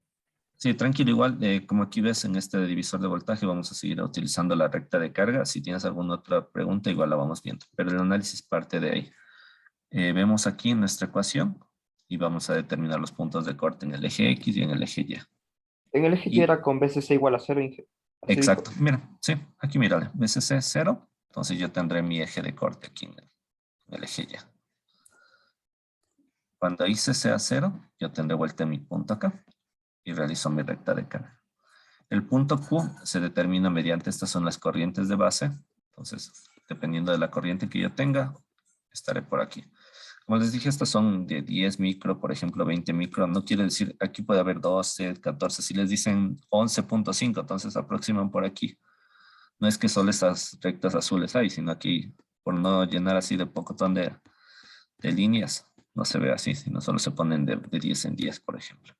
Sí, tranquilo, igual, como aquí ves en este divisor de voltaje, vamos a seguir utilizando la recta de carga. Si tienes alguna otra pregunta, igual la vamos viendo, pero el análisis parte de ahí. Vemos aquí nuestra ecuación y vamos a determinar los puntos de corte en el eje X y en el eje Y. En el eje Y era con BCC igual a 0. Exacto, mira, sí, aquí mírale, BCC 0, entonces yo tendré mi eje de corte aquí en el eje Y. Cuando IC sea 0, yo tendré vuelta mi punto acá y realizo mi recta de carga. El punto Q se determina mediante, estas son las corrientes de base, entonces dependiendo de la corriente que yo tenga, estaré por aquí. Como les dije, estas son de 10 micro, por ejemplo, 20 micro. No quiere decir, aquí puede haber 12, 14. Si les dicen 11.5, entonces aproximan por aquí. No es que solo estas rectas azules hay, sino aquí, por no llenar así de pocotón de líneas, no se ve así, sino solo se ponen de 10 en 10, por ejemplo.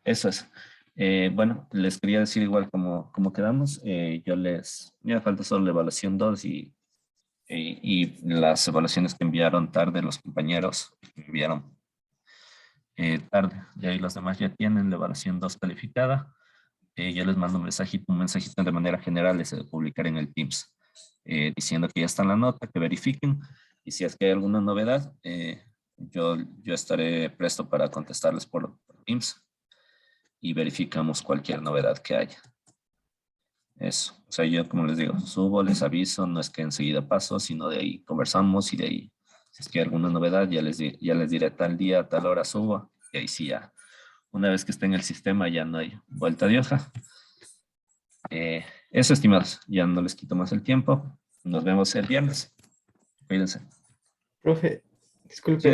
Eso es. Bueno, les quería decir igual como quedamos. Ya falta solo la evaluación 2 y las evaluaciones que enviaron tarde los compañeros, enviaron tarde, y ahí los demás ya tienen la evaluación 2 calificada. Yo les mando un mensajito de manera general, les he de publicar en el Teams, diciendo que ya está en la nota, que verifiquen, y si es que hay alguna novedad, yo estaré presto para contestarles por Teams, y verificamos cualquier novedad que haya. Eso, o sea, yo como les digo, subo, les aviso, no es que enseguida paso, sino de ahí conversamos y de ahí, si es que hay alguna novedad, ya les diré tal día, tal hora subo, y ahí sí ya, una vez que esté en el sistema ya no hay vuelta de hoja. Eso, estimados, ya no les quito más el tiempo, nos vemos el viernes, cuídense. Profe, disculpe. Sí,